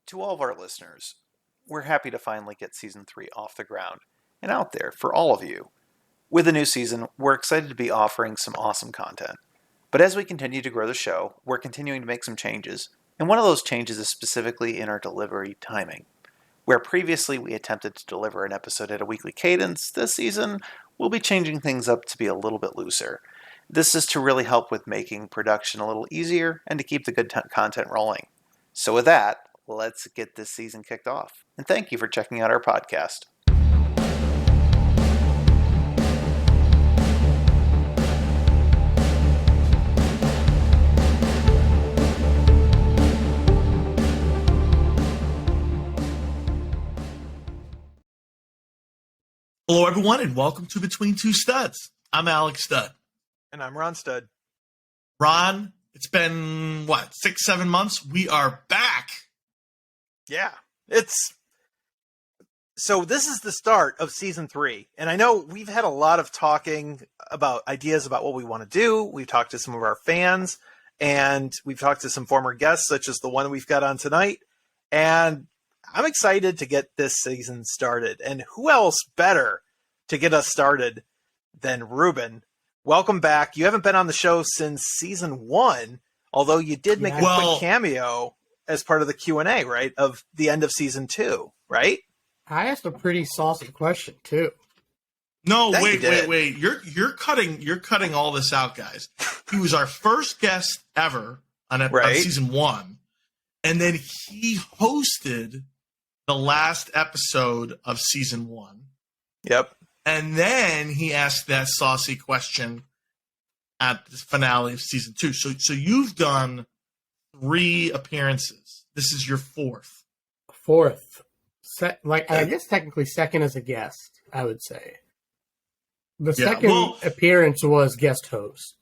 To all of our listeners, we're happy to finally get Season 3 off the ground and out there for all of you. With the new season, we're excited to be offering some awesome content. But as we continue to grow the show, we're continuing to make some changes, and one of those changes is specifically in our delivery timing. Where previously we attempted to deliver an episode at a weekly cadence, this season we'll be changing things up to be a little bit looser. This is to really help with making production a little easier and to keep the good content rolling. So with that, let's get this season kicked off. And thank you for checking out our podcast. Hello, everyone, and welcome to Between Two Studs. I'm Alex Studd. And I'm Ron Studd. Ron, it's been, 6-7 months? We are back. Yeah, so this is the start of Season 3. And I know we've had a lot of talking about ideas about what we want to do. We've talked to some of our fans, and we've talked to some former guests, such as the one we've got on tonight. And I'm excited to get this season started. And who else better to get us started than Reuben? Welcome back. You haven't been on the show since Season 1, although you did make a quick cameo as part of the Q&A, right, of the end of Season 2, right? I asked a pretty saucy question, too. No, wait. You're cutting all this out, guys. He was our first guest ever on Season 1, and then he hosted the last episode of Season 1. Yep. And then he asked that saucy question at the finale of Season 2. So you've done 3 appearances. This is your 4th. I guess technically second as a guest, I would say. The second appearance was guest host.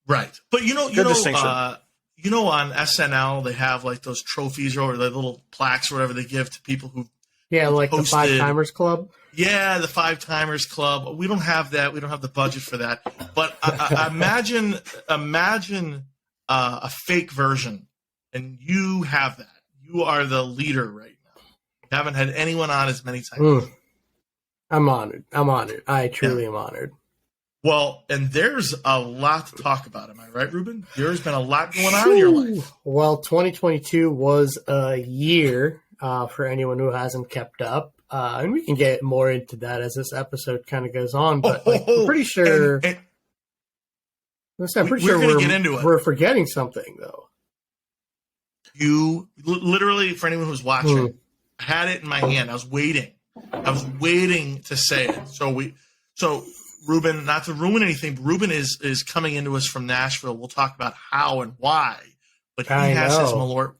Right. But you know, on SNL they have like those trophies or the little plaques or whatever they give to people who like hosted. The 5 Timers Club. Yeah, the 5 Timers Club. We don't have that. We don't have the budget for that. But imagine a fake version, and you have that. You are the leader right now. You haven't had anyone on as many times. I'm honored. I truly am honored. Well, and there's a lot to talk about. Am I right, Reuben? There's been a lot going on in your life. Well, 2022 was a year for anyone who hasn't kept up. And we can get more into that as this episode kind of goes on. But I'm pretty sure we're get into it. We're forgetting something, though. You literally, for anyone who's watching, I had it in my hand. I was waiting to say it. So Reuben, not to ruin anything, but Reuben is coming into us from Nashville. We'll talk about how and why, but he has his Malort.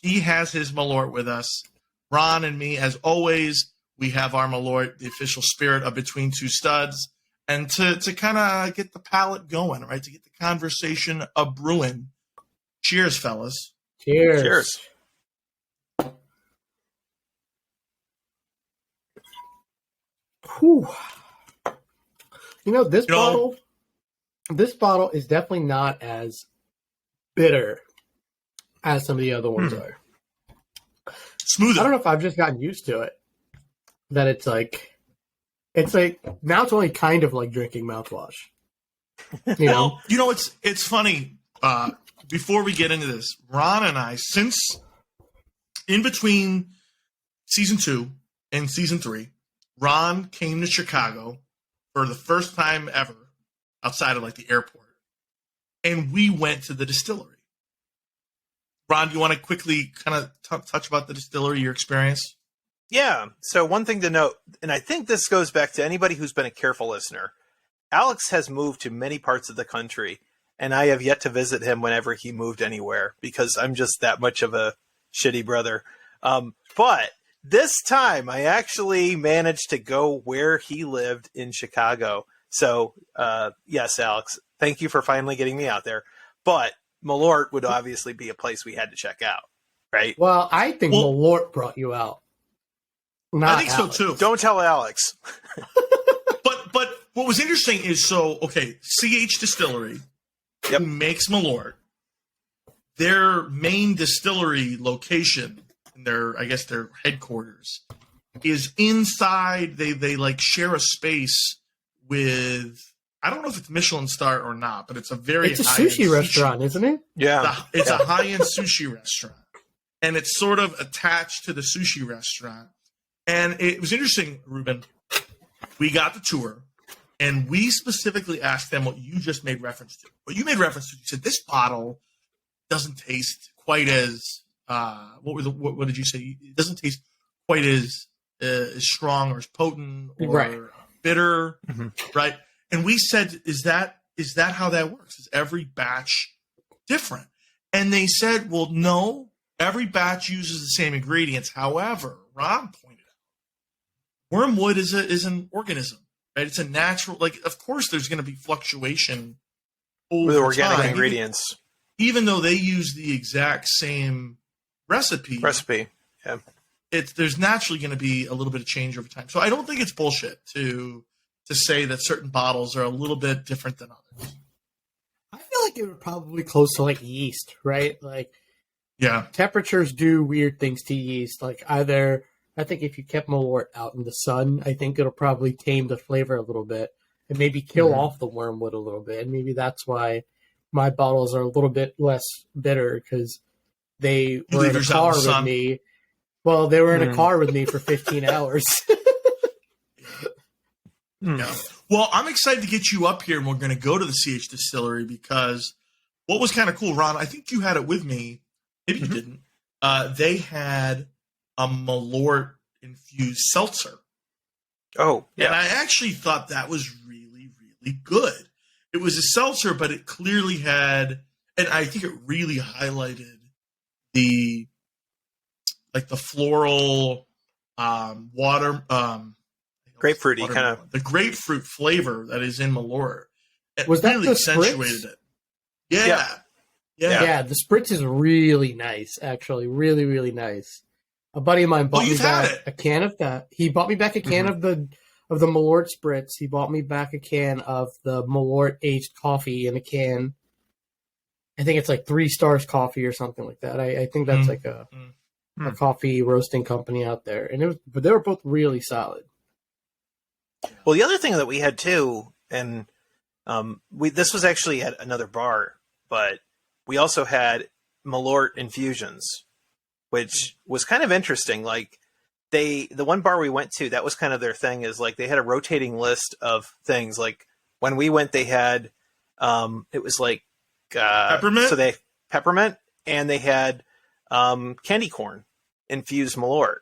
He has his Malort with us. Ron and me, as always, we have our Malort, the official spirit of Between Two Studs, and to kind of get the palate going, right? To get the conversation a brewing. Cheers, fellas. Cheers. Whew. This bottle is definitely not as bitter as some of the other ones are. Smoother. I don't know if I've just gotten used to it. That it's like now it's only kind of like drinking mouthwash. Well, it's funny. Before we get into this, Ron and I, since in between Season 2 and Season 3, Ron came to Chicago for the first time ever outside of like the airport. And we went to the distillery. Ron, do you want to quickly kind of touch about the distillery, your experience? Yeah. So one thing to note, and I think this goes back to anybody who's been a careful listener, Alex has moved to many parts of the country, and I have yet to visit him whenever he moved anywhere because I'm just that much of a shitty brother. But this time I actually managed to go where he lived in Chicago. So, yes, Alex, thank you for finally getting me out there. But Malort would obviously be a place we had to check out, right? Well, I think Malort brought you out. Not I think Alex. so, too. Don't tell Alex. But what was interesting is, CH Distillery, who makes Malort, their main distillery location in their headquarters, is inside. They like share a space with, I don't know if it's Michelin star or not, but it's a sushi restaurant, isn't it? Yeah. It's a high-end sushi restaurant. And it's sort of attached to the sushi restaurant. And it was interesting, Reuben. We got the tour, and we specifically asked them what you just made reference to. What you made reference to, you said, this bottle doesn't taste quite as, what did you say? It doesn't taste quite as strong or as potent or bitter, right? And we said, is that how that works? Is every batch different? And they said, well, no. Every batch uses the same ingredients. However, Ron pointed out, wormwood is an organism, right? It's a natural, like, of course there's going to be fluctuation over with organic time, ingredients. even though they use the exact same recipe. Yeah. There's naturally going to be a little bit of change over time. So I don't think it's bullshit to say that certain bottles are a little bit different than others. I feel like it would probably close to like yeast, right? Like, yeah, temperatures do weird things to yeast. Like I think if you kept Malort out in the sun, I think it'll probably tame the flavor a little bit and maybe kill off the wormwood a little bit. And maybe that's why my bottles are a little bit less bitter, because they were in a car with me. Well, they were in a car with me for 15 hours. Yeah. Well, I'm excited to get you up here, and we're going to go to the CH Distillery, because what was kind of cool, Ron, I think you had it with me. Maybe you didn't. They had a Malort-infused seltzer. Oh, yeah. And I actually thought that was really, really good. It was a seltzer, but it clearly had, and I think it really highlighted the floral water, grapefruity kind of, the grapefruit flavor that is in Malort. It was that really the accentuated spritz? it. Yeah. Yeah, the spritz is really nice, actually. Really, really nice. A buddy of mine bought me back a can of that. He bought me back a can of the Malort spritz. He bought me back a can of the Malort aged coffee in a can. I think it's like 3 Stars Coffee or something like that. I think that's like a coffee roasting company out there. But they were both really solid. Well, the other thing that we had too, and this was actually at another bar, but we also had Malort infusions, which was kind of interesting. Like the one bar we went to, that was kind of their thing, is like they had a rotating list of things. Like when we went, they had it was like peppermint. So they peppermint, and they had candy corn infused Malort,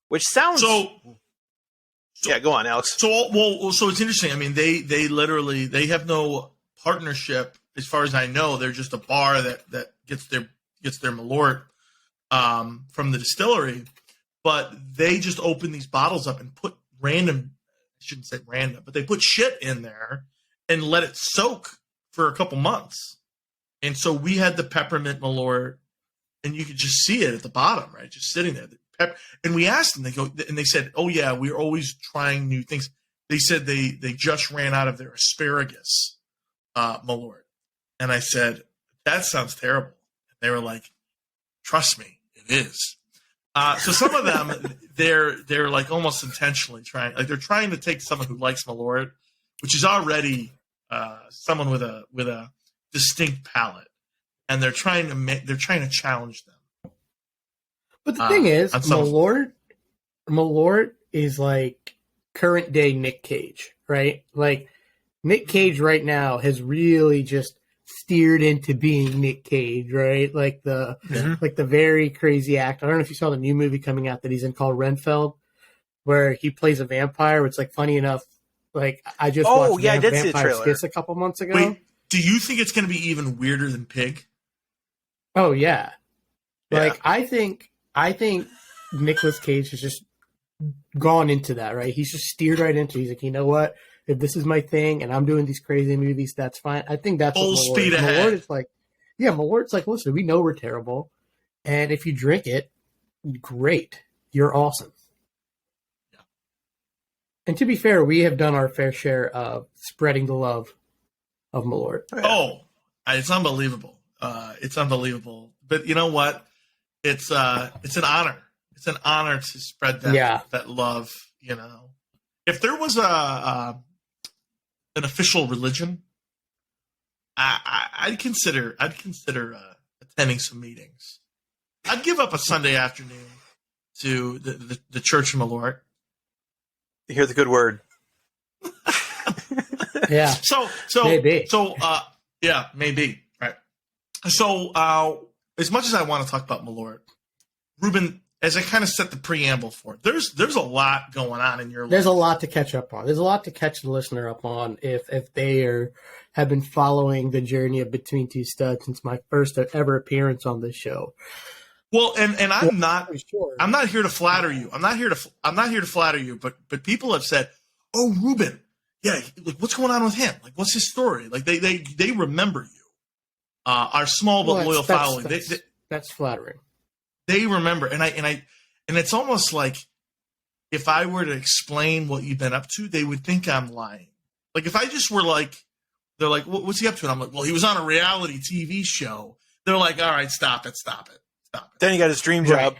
which sounds yeah, go on, Alex. So it's interesting. I mean, they literally, they have no partnership as far as I know. They're just a bar that gets their Malort from the distillery, but they just open these bottles up and put random, I shouldn't say random, but they put shit in there and let it soak for a couple months. And so we had the peppermint Malort, and you could just see it at the bottom, right? Just sitting there. And we asked them, they said, oh yeah, we're always trying new things. They said they just ran out of their asparagus Malort. And I said, that sounds terrible. And they were like, trust me, it is. So some of them, they're like almost intentionally trying, like they're trying to take someone who likes Malort, which is already someone with a distinct palate, and they're trying to challenge them. But the thing is, Malort is like current day Nick Cage, right? Like Nick Cage right now has really just steered into being Nick Cage, right? Like the very crazy act. I don't know if you saw the new movie coming out that he's in called Renfield, where he plays a vampire. It's like, funny enough, like I just watched I did see a Vampire trailer Kiss a couple months ago. Wait, do you think it's going to be even weirder than Pig? Oh yeah. Like I think Nicolas Cage has just gone into that, right? He's just steered right into it. He's like, you know what? If this is my thing and I'm doing these crazy movies, that's fine. I think that's full what Malort speed is. ahead. Malort is like, yeah, Malort's like, listen, we know we're terrible. And if you drink it, great. You're awesome. Yeah. And to be fair, we have done our fair share of spreading the love of Malort. Oh, it's unbelievable. It's unbelievable. But you know what? It's an honor. it's an honor to spread that love. If there was an official religion, I'd consider attending some meetings. I'd give up a Sunday afternoon to the Church of Malort. You hear the good word. Yeah. So maybe. Yeah, maybe. Right. So as much as I want to talk about Malort, Reuben, as I kind of set the preamble for it, there's a lot going on in your life. There's a lot to catch up on. There's a lot to catch the listener up on if they have been following the journey of Between Two Studs since my first ever appearance on this show. Well, and I'm not here to flatter you. I'm not here to flatter you, but people have said, "Oh, Reuben, yeah, like what's going on with him? Like what's his story?" Like they remember you. Our small but loyal following. That's flattering. They remember, and it's almost like if I were to explain what you've been up to, they would think I'm lying. Like if I just were like, they're like, "What's he up to?" And I'm like, "Well, he was on a reality TV show." They're like, "All right, stop it." Then he got his dream job.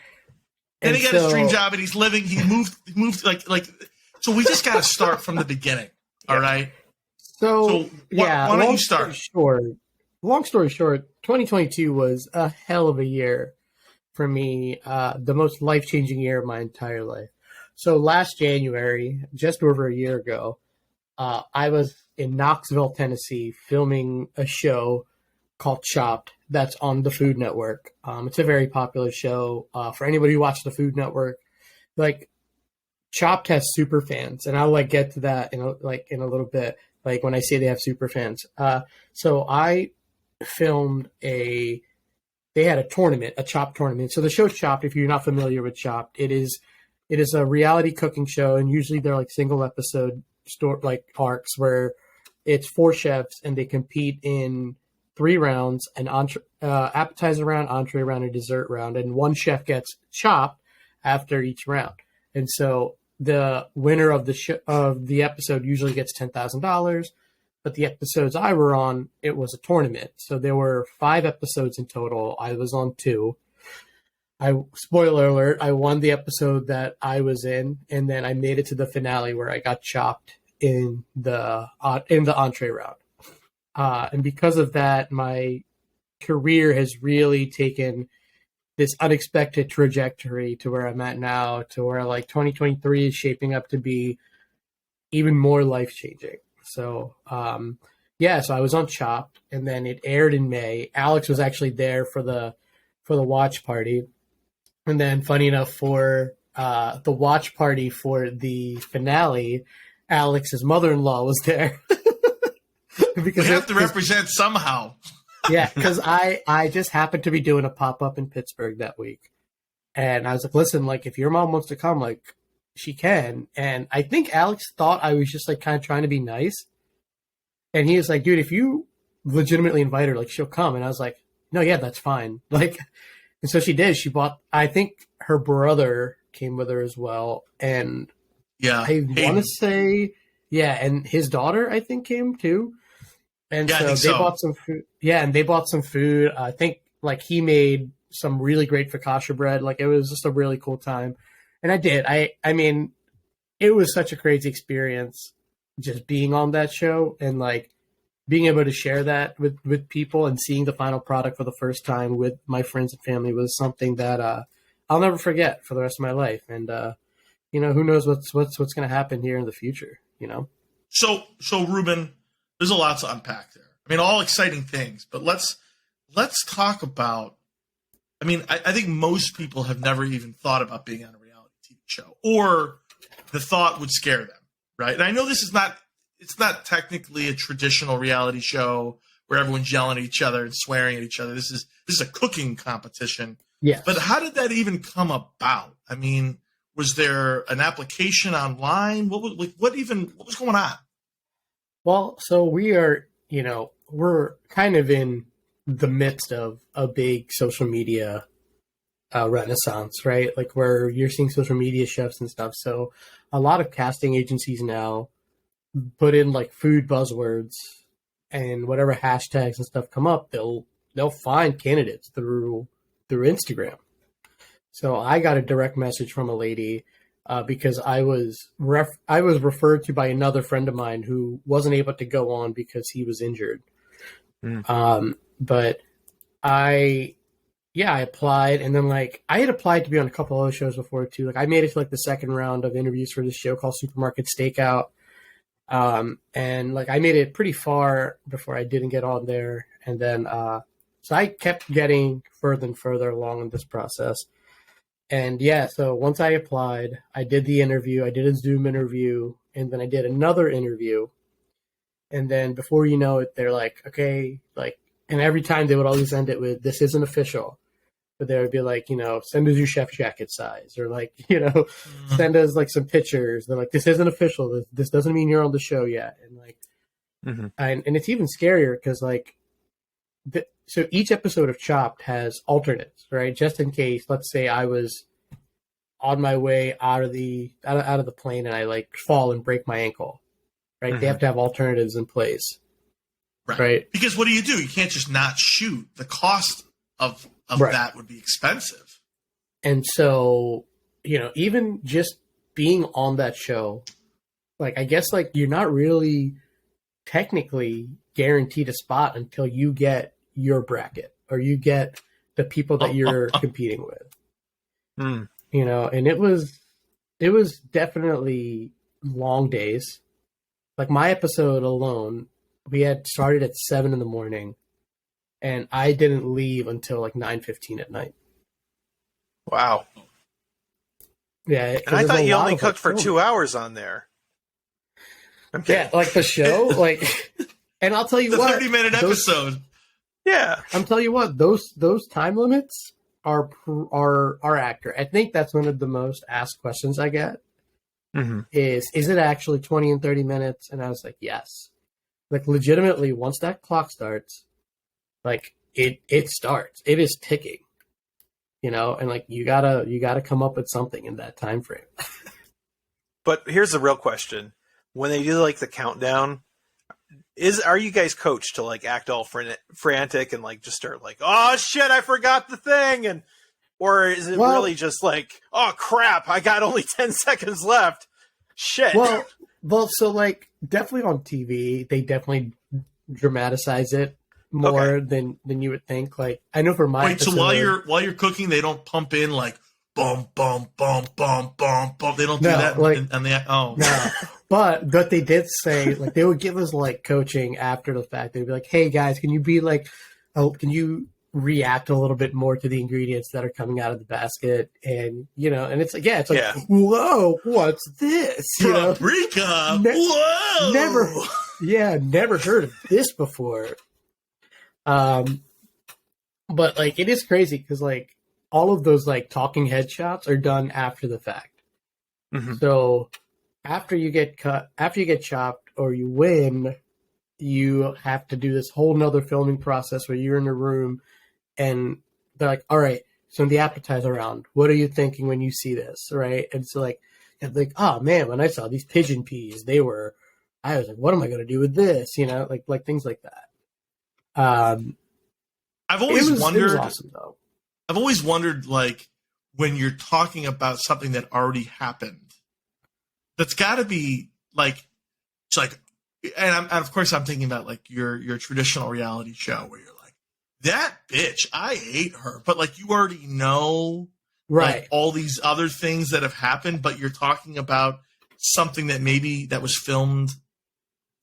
Then he got his dream job, and he's living. He moved like. So we just got to start from the beginning. All right. So why don't you start? Long story short, 2022 was a hell of a year for me. The most life-changing year of my entire life. So last January, just over a year ago, I was in Knoxville, Tennessee, filming a show called Chopped that's on the Food Network. It's a very popular show. For anybody who watches the Food Network, like Chopped has super fans, and I'll get to that in a little bit. Like when I say they have super fans. So I filmed they had a tournament, a Chopped tournament. So the show's Chopped. If you're not familiar with Chopped, it is a reality cooking show, and usually they're like single episode arcs where it's 4 chefs and they compete in 3 rounds: an appetizer round, entree round, and dessert round, and one chef gets chopped after each round. And so the winner of the episode usually gets $10,000. But the episodes I were on, it was a tournament. So there were 5 episodes in total. I was on 2. Spoiler alert, I won the episode that I was in, and then I made it to the finale where I got chopped in the entree round. And because of that, my career has really taken this unexpected trajectory to where I'm at now, to where 2023 is shaping up to be even more life-changing. So, so I was on Chopped, and then it aired in May. Alex was actually there for the watch party. And then funny enough, for the watch party for the finale, Alex's mother-in-law was there. Because we have to represent somehow. Yeah, because I just happened to be doing a pop-up in Pittsburgh that week. And I was like, listen, if your mom wants to come, she can. And I think Alex thought I was just kind of trying to be nice. And he was like, dude, if you legitimately invite her, she'll come. And I was like, no, yeah, that's fine. And so she did. She bought, I think her brother came with her as well. And I want to say, and his daughter, I think, came too. And so bought some food. Yeah, and they bought some food. I think he made some really great focaccia bread. It was just a really cool time. And I did. I mean, it was such a crazy experience just being on that show and being able to share that with people and seeing the final product for the first time with my friends and family was something that I'll never forget for the rest of my life. And who knows what's going to happen here in the future, So Reuben, there's a lot to unpack there. I mean, all exciting things, but let's talk about. I mean, I think most people have never even thought about being on a reality TV show, or the thought would scare them, right? And I know it's not technically a traditional reality show where everyone's yelling at each other and swearing at each other. This is a cooking competition. Yeah. But how did that even come about? I mean, was there an application online? What was going on? Well, so we're kind of in the midst of a big social media renaissance, right? Where you're seeing social media chefs and stuff. So a lot of casting agencies now put in food buzzwords, and whatever hashtags and stuff come up, they'll find candidates through Instagram. So I got a direct message from a lady because I was referred to by another friend of mine who wasn't able to go on because he was injured. But I applied, and then like I had applied to be on a couple other shows before too. Like I made it to like the second round of interviews for this show called Supermarket Stakeout. And like I made it pretty far before I didn't get on there. And then so I kept getting further and further along in this process. And yeah, so once I applied, I did the interview, I did a Zoom interview, and then I did another interview. And then before you know it, they're like, okay, like, and every time they would always end it with, this isn't official. But they would be like, you know, send us your chef jacket size, or like, you know, send us like some pictures. They're like, this isn't official. This doesn't mean you're on the show yet. And like, and it's even scarier because like, so each episode of Chopped has alternates, right? Just in case, let's say I was on my way out of the plane and I like fall and break my ankle, right? They have to have alternatives in place, right? Because what do? You can't just not shoot. The cost of that would be expensive. And so, you know, even just being on that show, like, I guess, like, you're not really technically guaranteed a spot until you get your bracket or you get the people that you're competing with. You know, and it was definitely long days. Like, my episode alone, we had started at 7 a.m. and I didn't leave until like 9:15 at night. Wow. Yeah. And I thought you only cooked for 2 hours on there. Yeah, like the show, like, and I'll tell you what, 30-minute episode. Yeah, I'm telling you what, those time limits are accurate. I think that's one of the most asked questions I get. Is it actually 20 and 30 minutes? And I was like, yes. Like, legitimately, once that clock starts, like it starts. It is ticking. You know, and like you gotta come up with something in that time frame. But here's the real question: when they do like the countdown, are you guys coached to like act all frantic and like just start like, oh shit, I forgot the thing, or is it really just like, oh crap, I got only 10 seconds left? Shit. Well, so like definitely on TV, they definitely dramatize it more than you would think. Like, I know for my episode, so while you're cooking, they don't pump in like bum bum bum bum bum bum. They don't do that. Like, no. But they did say, like, they would give us like coaching after the fact. They'd be like, hey guys, can you be like, can you react a little bit more to the ingredients that are coming out of the basket? And you know, and it's like, it's like, whoa, what's this? You know, paprika. Whoa, never heard of this before. But like, it is crazy because like all of those like talking head shots are done after the fact. So after you get chopped or you win, you have to do this whole nother filming process where you're in a room and they're like, all right, so in the appetizer round, what are you thinking when you see this? Right. And so like, oh man, when I saw these pigeon peas, I was like, what am I going to do with this? You know, like things like that. I've always wondered. It was awesome, though. I've always wondered, like, when you're talking about something that already happened, that's got to be like, it's like, and of course I'm thinking about like your traditional reality show where you're like, that bitch, I hate her, but like you already know, right? Like, all these other things that have happened, but you're talking about something that was filmed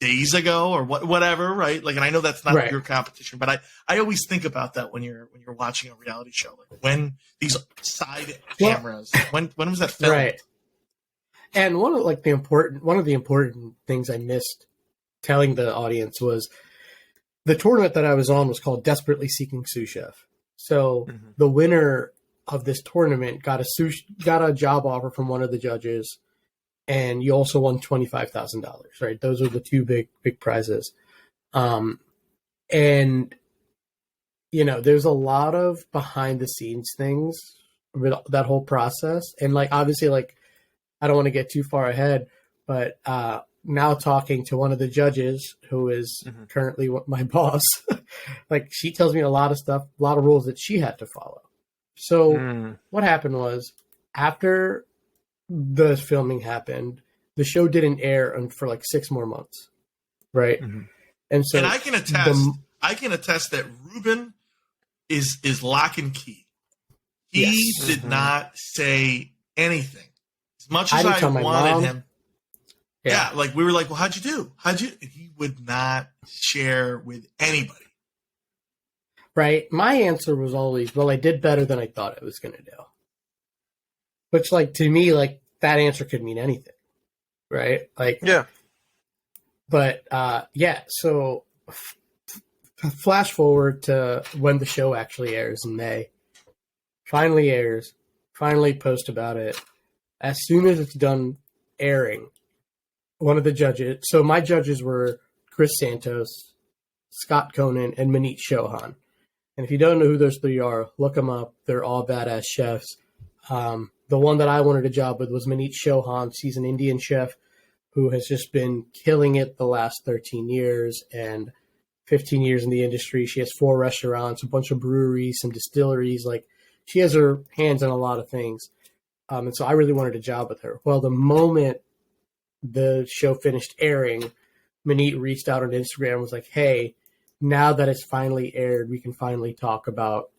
days ago or whatever, right? Like, and I know that's not your competition, but I always think about that when you're watching a reality show, like when these side cameras, when was that filmed? Right. And one of the important things I missed telling the audience was the tournament that I was on was called Desperately Seeking Sous Chef. So the winner of this tournament got a job offer from one of the judges. And you also won $25,000, right? Those are the two big prizes. And, you know, there's a lot of behind the scenes things with that whole process. And like, obviously, like, I don't want to get too far ahead, but now talking to one of the judges who is currently my boss, like she tells me a lot of stuff, a lot of rules that she had to follow. So what happened was, after the filming happened, the show didn't air for like 6 more months, right? Mm-hmm. And so, and I can attest that Reuben is lock and key. He did not say anything. As much as I wanted him. Yeah, like we were like, well, how'd you do? And he would not share with anybody. Right. My answer was always, well, I did better than I thought I was going to do. Which, like, to me, like, that answer could mean anything. Right? Like, yeah. But, so flash forward to when the show actually airs in May. Finally airs. Finally post about it. As soon as it's done airing, one of the judges, so my judges were Chris Santos, Scott Conan, and Manit Chauhan. And if you don't know who those 3 are, look them up. They're all badass chefs. The one that I wanted a job with was Manit Chauhan. She's an Indian chef who has just been killing it the last 13 years and 15 years in the industry. She has 4 restaurants, a bunch of breweries, some distilleries. Like, she has her hands in a lot of things. And so I really wanted a job with her. Well, the moment the show finished airing, Manit reached out on Instagram and was like, hey, now that it's finally aired, we can finally talk about,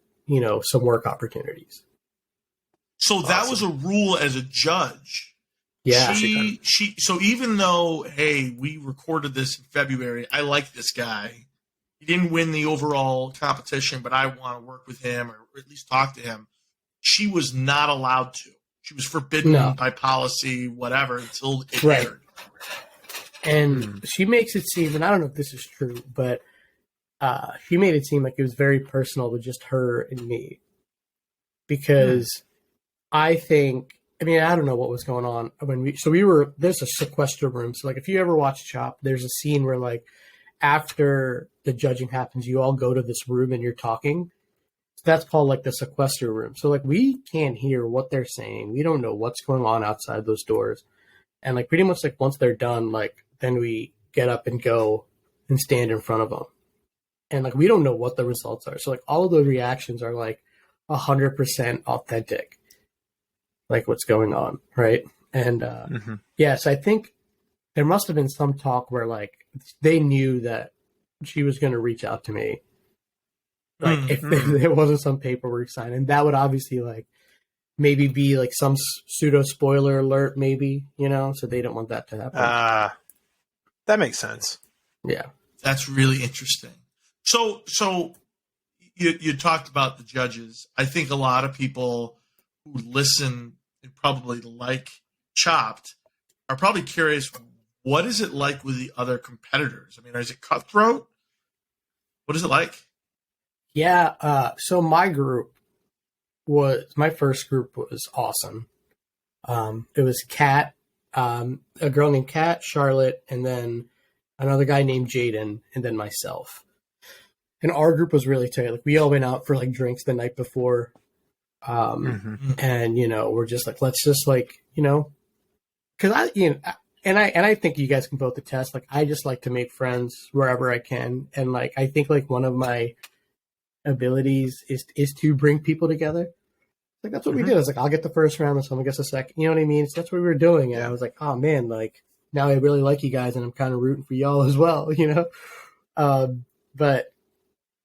some work opportunities. So that was a rule as a judge. Yeah. So even though, hey, we recorded this in February, I like this guy. He didn't win the overall competition, but I want to work with him or at least talk to him. She was not allowed to. She was forbidden by policy, whatever, until it aired. And she makes it seem, and I don't know if this is true, but she made it seem like it was very personal with just her and me. Because I don't know what was going on there's a sequester room. So, like, if you ever watch Chop, there's a scene where, like, after the judging happens, you all go to this room and you're talking. That's called, like, the sequester room. So, like, we can't hear what they're saying. We don't know what's going on outside those doors. And, like, pretty much, like, once they're done, like, then we get up and go and stand in front of them. And, like, we don't know what the results are. So, like, all of those reactions are, like, 100% authentic. Like, what's going on, right? And, yes, I think there must have been some talk where, like, they knew that she was going to reach out to me. Like, if there wasn't some paperwork signed, and that would obviously, like, maybe be, like, some pseudo spoiler alert, maybe, so they don't want that to happen. That makes sense. Yeah. That's really interesting. So you talked about the judges. I think a lot of people who listen and probably like Chopped are probably curious, what is it like with the other competitors? I mean, is it cutthroat? What is it like? Yeah, so my first group was awesome. It was Kat, a girl named Kat, Charlotte, and then another guy named Jaden, and then myself. And our group was really tight. Like, we all went out for, like, drinks the night before. And, we're just like, let's just, like, because I think you guys can both attest, like, I just like to make friends wherever I can. And, like, I think, like, one of my abilities is to bring people together. Like, that's what we did. I was like, I'll get the first round and someone gets the second. You know what I mean? So that's what we were doing. And I was like, oh man, like, now I really like you guys and I'm kind of rooting for y'all as well, but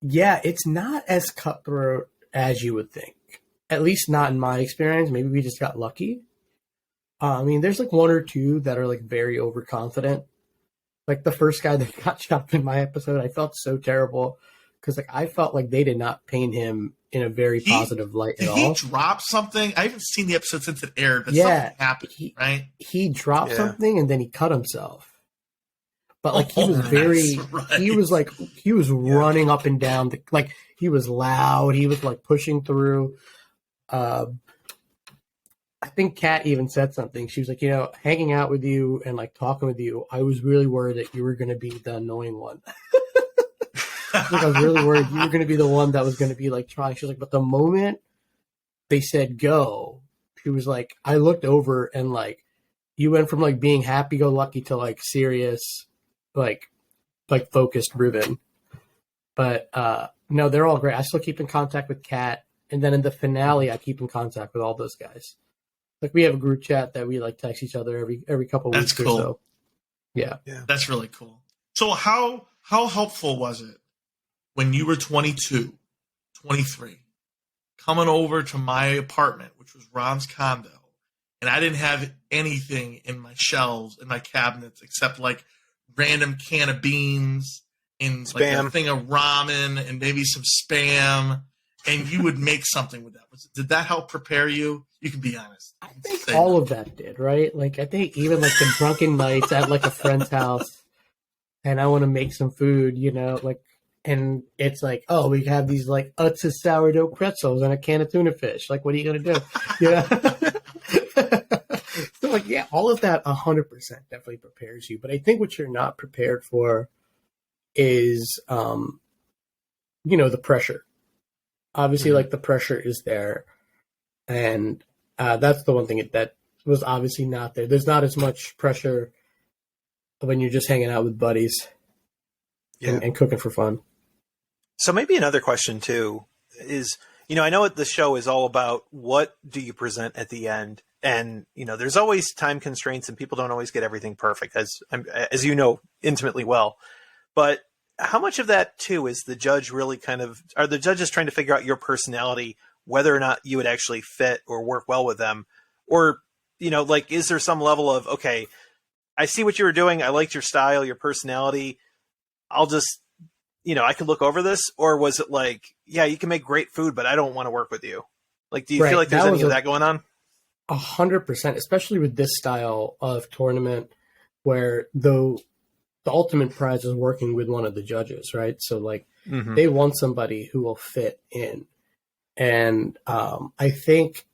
yeah, it's not as cutthroat as you would think, at least not in my experience. Maybe we just got lucky. I mean, there's like 1 or 2 that are like very overconfident. Like the first guy that got chopped in my episode, I felt so terrible because like I felt like they did not paint him in a very positive light at all. Did he drop something? I haven't seen the episode since it aired, but something happened, right? He dropped something and then he cut himself. But like he was he was running up and down. Like he was loud. He was like pushing through. I think Kat even said something. She was like, hanging out with you and like talking with you, I was really worried that you were going to be the annoying one. Like, I was really worried you were going to be the one that was going to be like trying. She was like, but the moment they said go, she was like, I looked over and like you went from like being happy-go-lucky to like serious, like focused Reuben. But no, they're all great. I still keep in contact with Kat. And then in the finale, I keep in contact with all those guys. Like we have a group chat that we like text each other every couple of weeks cool. or so. Yeah. That's really cool. So how helpful was it when you were 22, 23, coming over to my apartment, which was Ron's condo, and I didn't have anything in my shelves, in my cabinets, except like random can of beans and like a thing of ramen and maybe some Spam, and you would make something with that. Did that help prepare you? You can be honest. I think all of that did, right? Like, I think even like the drunken nights at like a friend's house, and I want to make some food, you know, like, and it's like, oh, we have these like Utz sourdough pretzels and a can of tuna fish. Like, what are you going to do? Yeah. So, like, yeah, all of that 100% definitely prepares you. But I think what you're not prepared for is, you know, the pressure. Obviously, like, the pressure is there. And that's the one thing that was obviously not there. There's not as much pressure when you're just hanging out with buddies and cooking for fun. So maybe another question, too, is, you know, I know what the show is all about. What do you present at the end? And, you know, there's always time constraints and people don't always get everything perfect, as you know intimately well. But how much of that, too, is the judge really are the judges trying to figure out your personality, whether or not you would actually fit or work well with them? Or, you know, like, is there some level of, okay, I see what you were doing. I liked your style, your personality. I'll just, you know, I could look over this. Or was it like, yeah, you can make great food, but I don't want to work with you? Like, do you feel like there's any of that going on? 100%, especially with this style of tournament where the ultimate prize is working with one of the judges, right? So like they want somebody who will fit in. And I think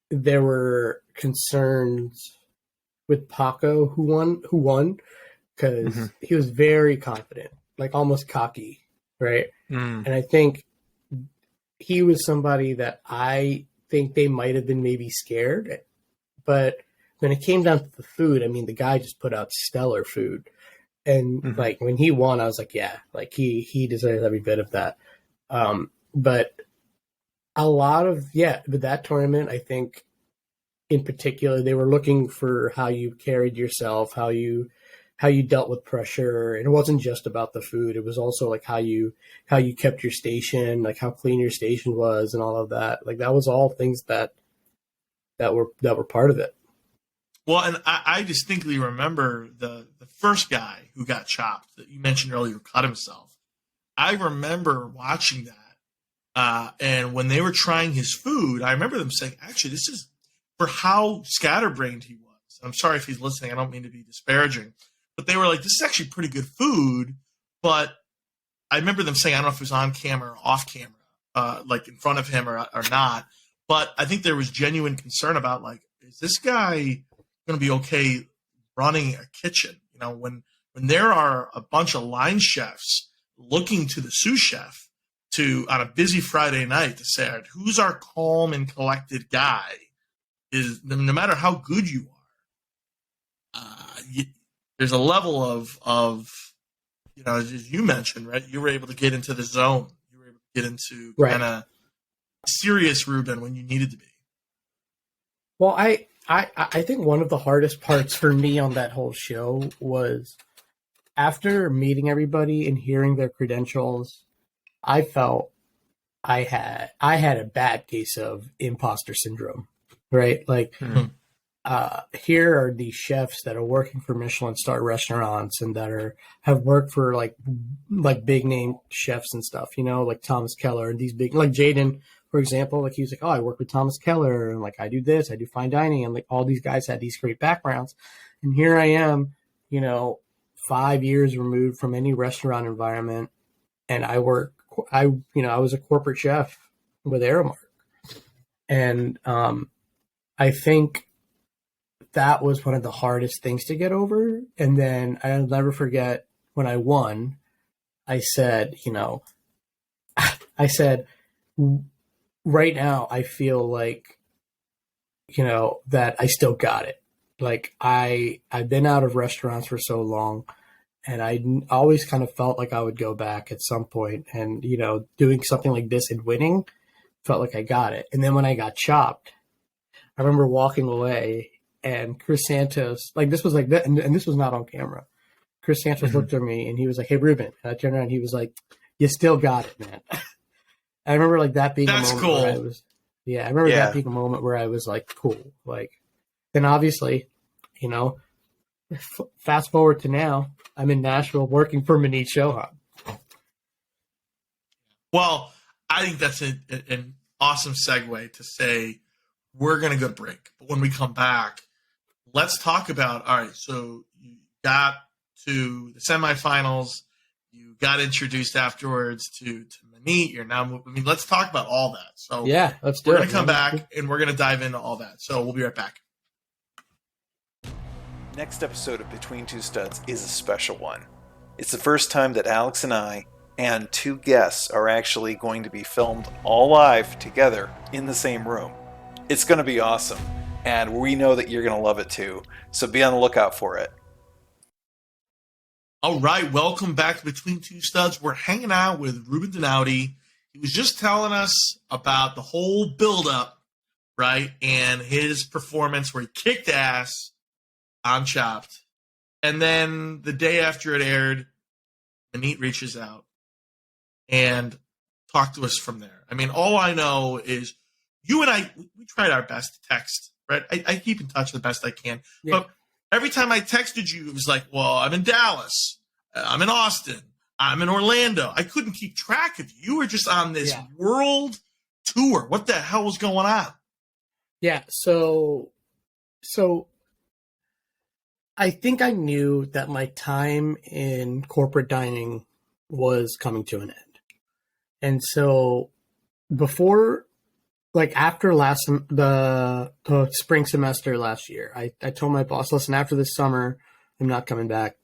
there were concerns with Paco who won because he was very confident, like almost cocky, right? And I think he was somebody that I think they might have been maybe scared, but when it came down to the food, I mean, the guy just put out stellar food. And like when he won, I was like, yeah, like he deserves every bit of that. But a lot of, with that tournament, I think in particular, they were looking for how you carried yourself, how you dealt with pressure. And it wasn't just about the food. It was also like how you kept your station, like how clean your station was and all of that. Like that was all things that were part of it. Well, and I distinctly remember the first guy who got chopped that you mentioned earlier, cut himself. I remember watching that. And when they were trying his food, I remember them saying, actually, this is for how scatterbrained he was. I'm sorry if he's listening. I don't mean to be disparaging. But they were like, this is actually pretty good food. But I remember them saying, I don't know if it was on camera or off camera, like in front of him or not. But I think there was genuine concern about, like, is this guy going to be okay running a kitchen? You know, when there are a bunch of line chefs looking to the sous chef on a busy Friday night to say, all right, who's our calm and collected guy? Is no matter how good you are, there's a level of, you know, as you mentioned, right? You were able to get into the zone. You were able to get into kind of serious Reuben when you needed to be. Well, I think one of the hardest parts for me on that whole show was after meeting everybody and hearing their credentials, I felt I had a bad case of imposter syndrome, right? Like, here are these chefs that are working for Michelin star restaurants and that have worked for like big name chefs and stuff, you know, like Thomas Keller and these big, like Jaden, for example, like he was like, oh, I work with Thomas Keller and like I do this, I do fine dining, and like all these guys had these great backgrounds, and here I am, you know, 5 years removed from any restaurant environment, and I was a corporate chef with Aramark, and I think that was one of the hardest things to get over. And then I'll never forget when I won, I said, right now I feel like, you know, that I still got it. Like I've been out of restaurants for so long, and I always kind of felt like I would go back at some point, and, you know, doing something like this and winning felt like I got it. And then when I got chopped, I remember walking away, and Chris Santos, like this was like that, and this was not on camera. Chris Santos looked at me and he was like, "Hey, Reuben." And I turned around and he was like, "You still got it, man." I remember like that being That's a moment where I was, I remember that being a moment where I was like, cool. Like, then obviously, you know, fast forward to now, I'm in Nashville working for Manit Shohan. Well, I think that's an awesome segue to say we're going to go to break. But when we come back, let's talk about, all right, so you got to the semifinals. You got introduced afterwards to Manit. You're now let's talk about all that. So yeah, let's do it. We're going to come back and we're going to dive into all that. So we'll be right back. Next episode of Between Two Studs is a special one. It's the first time that Alex and I and two guests are actually going to be filmed all live together in the same room. It's going to be awesome, and we know that you're going to love it too, so be on the lookout for it. All right, welcome back to Between Two Studs. We're hanging out with Reuben Dhanawade. He was just telling us about the whole build-up, right, and his performance where he kicked ass on Chopped. And then the day after it aired, Manit reaches out and talked to us from there. I mean, all I know is you and I, we tried our best to text, right? I keep in touch the best I can. Yeah. But every time I texted you, it was like, well, I'm in Dallas. I'm in Austin. I'm in Orlando. I couldn't keep track of you. You were just on this world tour. What the hell was going on? Yeah, so I think I knew that my time in corporate dining was coming to an end. And so before, like after the spring semester last year, I told my boss, listen, after this summer, I'm not coming back.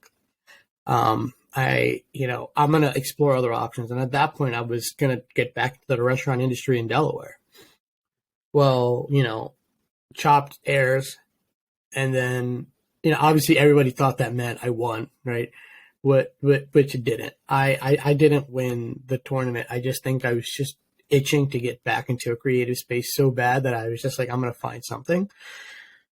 I'm going to explore other options. And at that point, I was going to get back to the restaurant industry in Delaware. Well, Chopped airs. And then, obviously everybody thought that meant I won, right? Which it didn't. I didn't win the tournament. I just think I was just itching to get back into a creative space so bad that I was just like, I'm going to find something.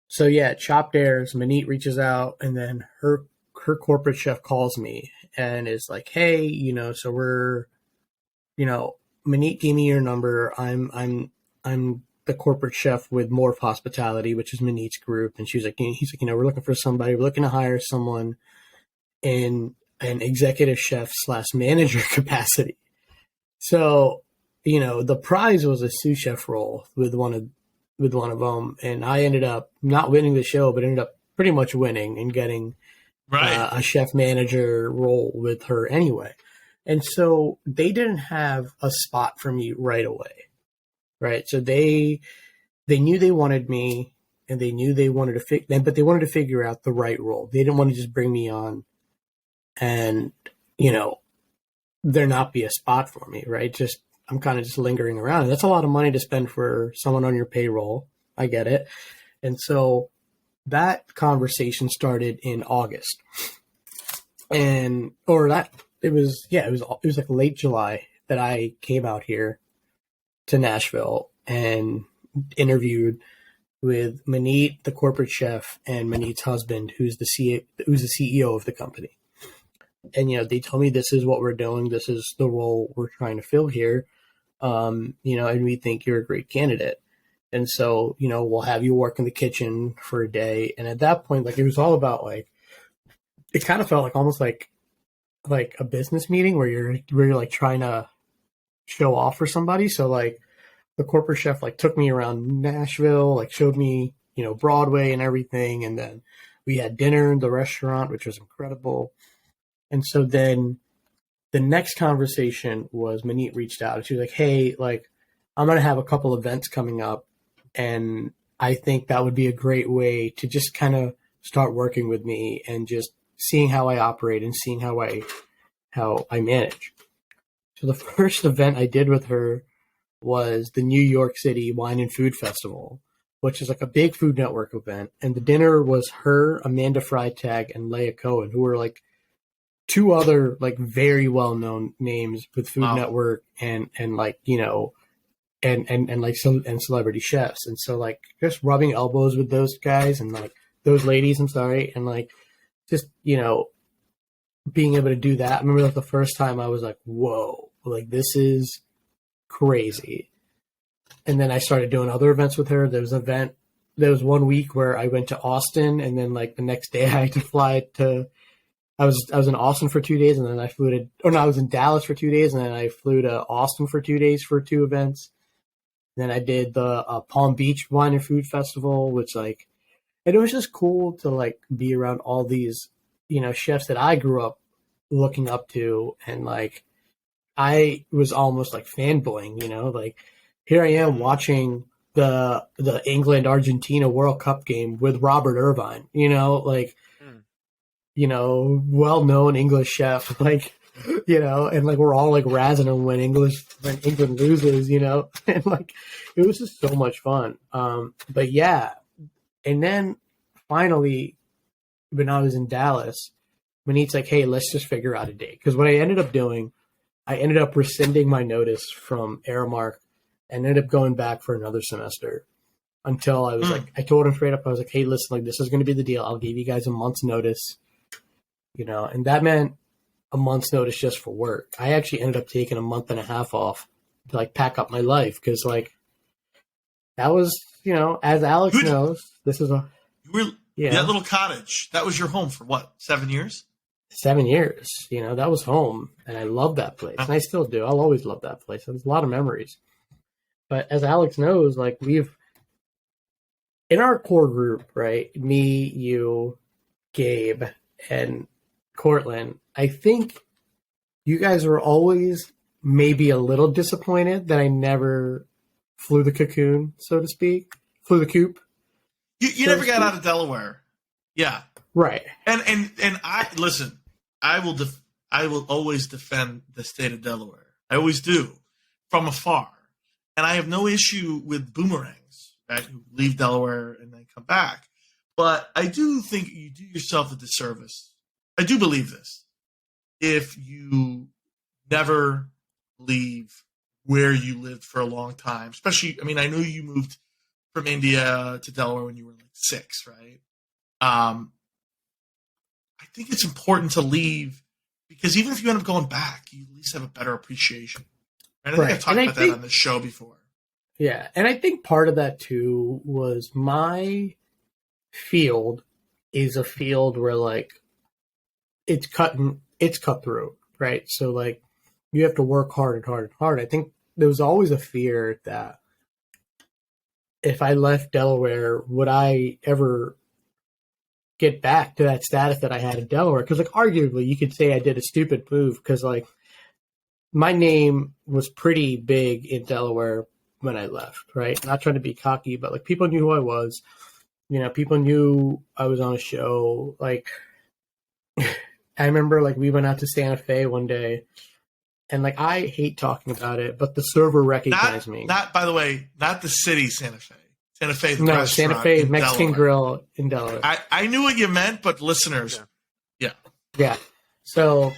So yeah, Chopped airs, Manit reaches out, and then her corporate chef calls me and is like, hey, so we're, Manit gave me your number. I'm the corporate chef with Morph Hospitality, which is Manit's group. And he's like, we're looking for somebody. We're looking to hire someone in an executive chef / manager capacity. So, the prize was a sous chef role with one of them. And I ended up not winning the show, but ended up pretty much winning and getting a chef manager role with her anyway. And so they didn't have a spot for me right away. Right. So they knew they wanted me, and they knew they wanted to but they wanted to figure out the right role. They didn't want to just bring me on and, there not be a spot for me. Right. I'm kind of just lingering around, and that's a lot of money to spend for someone on your payroll. I get it. And so that conversation started in August, it was like late July that I came out here to Nashville and interviewed with Manit, the corporate chef, and Manit's husband, who's the CEO of the company. And, they told me, this is what we're doing. This is the role we're trying to fill here. And we think you're a great candidate. And so, we'll have you work in the kitchen for a day. And at that point, like, it was all about it kind of felt like almost like a business meeting where you're like trying to show off for somebody. So like the corporate chef took me around Nashville, showed me, Broadway and everything. And then we had dinner in the restaurant, which was incredible. And so then the next conversation was Manit reached out and she was like, hey, I'm going to have a couple events coming up, and I think that would be a great way to just kind of start working with me and just seeing how I operate and seeing how I manage. So the first event I did with her was the New York City Wine and Food Festival, which is a big Food Network event. And the dinner was her, Amanda Freitag, and Leah Cohen, who were two other very well-known names with Food Network and and like some and celebrity chefs. And so like just rubbing elbows with those guys and like those ladies, I'm sorry, and like just, being able to do that. I remember like the first time I was like, whoa, like this is crazy. And then I started doing other events with her. There was 1 week where I went to Austin, and then like the next day I had to fly to, I was in Austin for 2 days, and then I was in Dallas for 2 days, and then I flew to Austin for 2 days for 2 events. And then I did the Palm Beach Wine and Food Festival, which like, and it was just cool to like be around all these, chefs that I grew up looking up to. And like, I was almost like fanboying, like here I am watching the England Argentina World Cup game with Robert Irvine, well-known English chef, like, and like we're all like razzing him when England loses, and like it was just so much fun. But yeah, and then finally when I was in Dallas, Manit's like, hey, let's just figure out a date. Because what I ended up doing, I ended up rescinding my notice from Aramark and ended up going back for another semester until I was like, I told him straight up, I was like, hey, listen, like this is going to be the deal. I'll give you guys a month's notice, and that meant a month's notice just for work. I actually ended up taking a month and a half off to like pack up my life. Cause like that was, as Alex knows, this is that little cottage, that was your home for what, 7 years? 7 years, that was home, and I love that place, and I still do. I'll always love that place. There's a lot of memories. But as Alex knows, like we've, in our core group, right, me, you, Gabe, and Cortland, I think you guys were always maybe a little disappointed that I never flew the cocoon, so to speak, flew the coop. You never got out of Delaware. Yeah. Right. And I listen, I will always defend the state of Delaware. I always do, from afar. And I have no issue with boomerangs, right, who leave Delaware and then come back. But I do think you do yourself a disservice. I do believe this. If you never leave where you lived for a long time, especially, I mean, I know you moved from India to Delaware when you were like 6, right? I think it's important to leave because even if you end up going back, you at least have a better appreciation. And I think I've talked about that on the show before. Yeah, and I think part of that too was my field is a field where like it's cutthroat, right? So like you have to work hard and hard and hard. I think there was always a fear that if I left Delaware, would I ever get back to that status that I had in Delaware? Because like arguably you could say I did a stupid move because like my name was pretty big in Delaware when I left, right? Not trying to be cocky, but like people knew who I was. People knew I was on a show. Like I remember like we went out to Santa Fe one day and like I hate talking about it, but the server recognized me. Not by the way, not the city Santa Fe. Santa Fe, the no, Santa Fe Mexican Grill in Delaware. I knew what you meant, but listeners, yeah. So,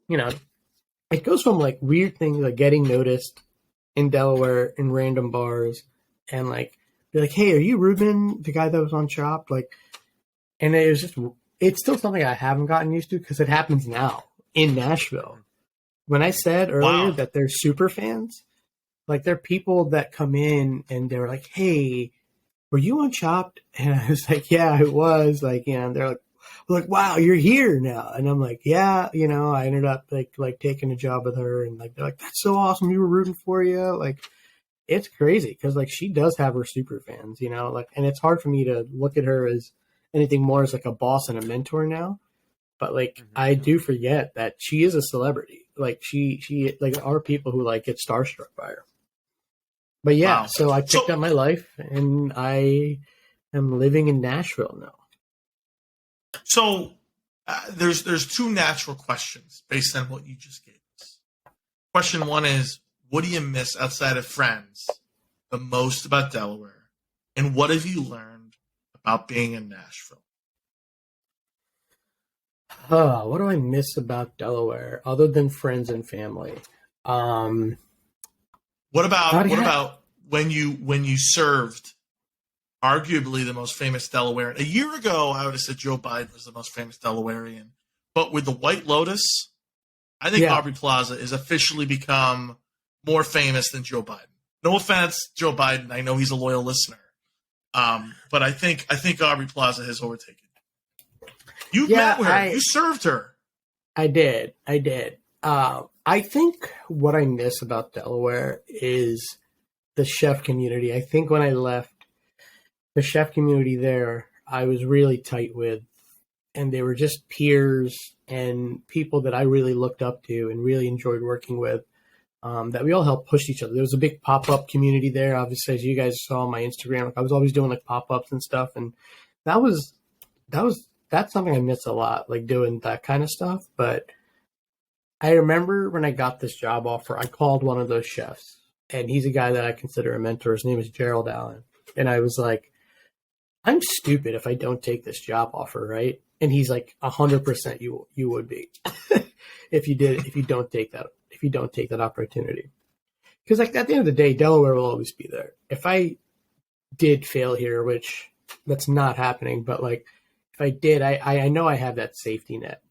it goes from like weird things like getting noticed in Delaware in random bars, and like be like, "Hey, are you Reuben, the guy that was on Chopped?" Like, and it's still something I haven't gotten used to because it happens now in Nashville. When I said earlier that they're super fans. Like, there are people that come in and they're like, hey, were you on Chopped? And I was like, yeah, I was. Like, and they're like, wow, you're here now. And I'm like, yeah, I ended up like taking a job with her. And like, they're like, that's so awesome. We were rooting for you. Like, it's crazy because like she does have her super fans, like, and it's hard for me to look at her as anything more as like a boss and a mentor now. But like, I do forget that she is a celebrity. Like she like are people who like get starstruck by her. But yeah, so I picked up my life, and I am living in Nashville now. So there's 2 natural questions based on what you just gave us. Question 1 is, what do you miss outside of friends the most about Delaware? And what have you learned about being in Nashville? What do I miss about Delaware other than friends and family? What about when you served arguably the most famous Delawarean? A year ago, I would have said Joe Biden was the most famous Delawarean. But with the White Lotus, I think Aubrey Plaza has officially become more famous than Joe Biden. No offense, Joe Biden. I know he's a loyal listener. But I think Aubrey Plaza has overtaken. You met with her. You served her. I did. I think what I miss about Delaware is the chef community. I think when I left the chef community there, I was really tight with, and they were just peers and people that I really looked up to and really enjoyed working with, that we all helped push each other. There was a big pop-up community there. Obviously, as you guys saw on my Instagram, like I was always doing like pop-ups and stuff. And that's something I miss a lot, like doing that kind of stuff. But I remember when I got this job offer, I called one of those chefs, and he's a guy that I consider a mentor. His name is Gerald Allen. And I was like, I'm stupid if I don't take this job offer, right? And he's like, 100% you would be if you don't take that opportunity. Because like at the end of the day, Delaware will always be there. If I did fail here, which that's not happening, but like if I did, I know I have that safety net.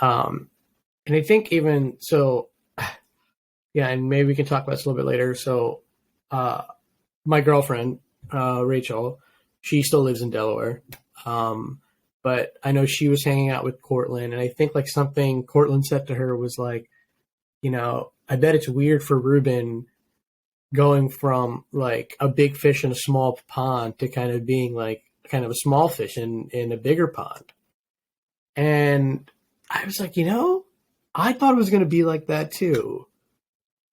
And I think even so, yeah, and maybe we can talk about this a little bit later. So, my girlfriend, Rachel, she still lives in Delaware. But I know she was hanging out with Cortland, and I think like something Cortland said to her was like, you know, I bet it's weird for Reuben going from like a big fish in a small pond to kind of being like kind of a small fish in a bigger pond. And I was like, you know, I thought it was going to be like that too,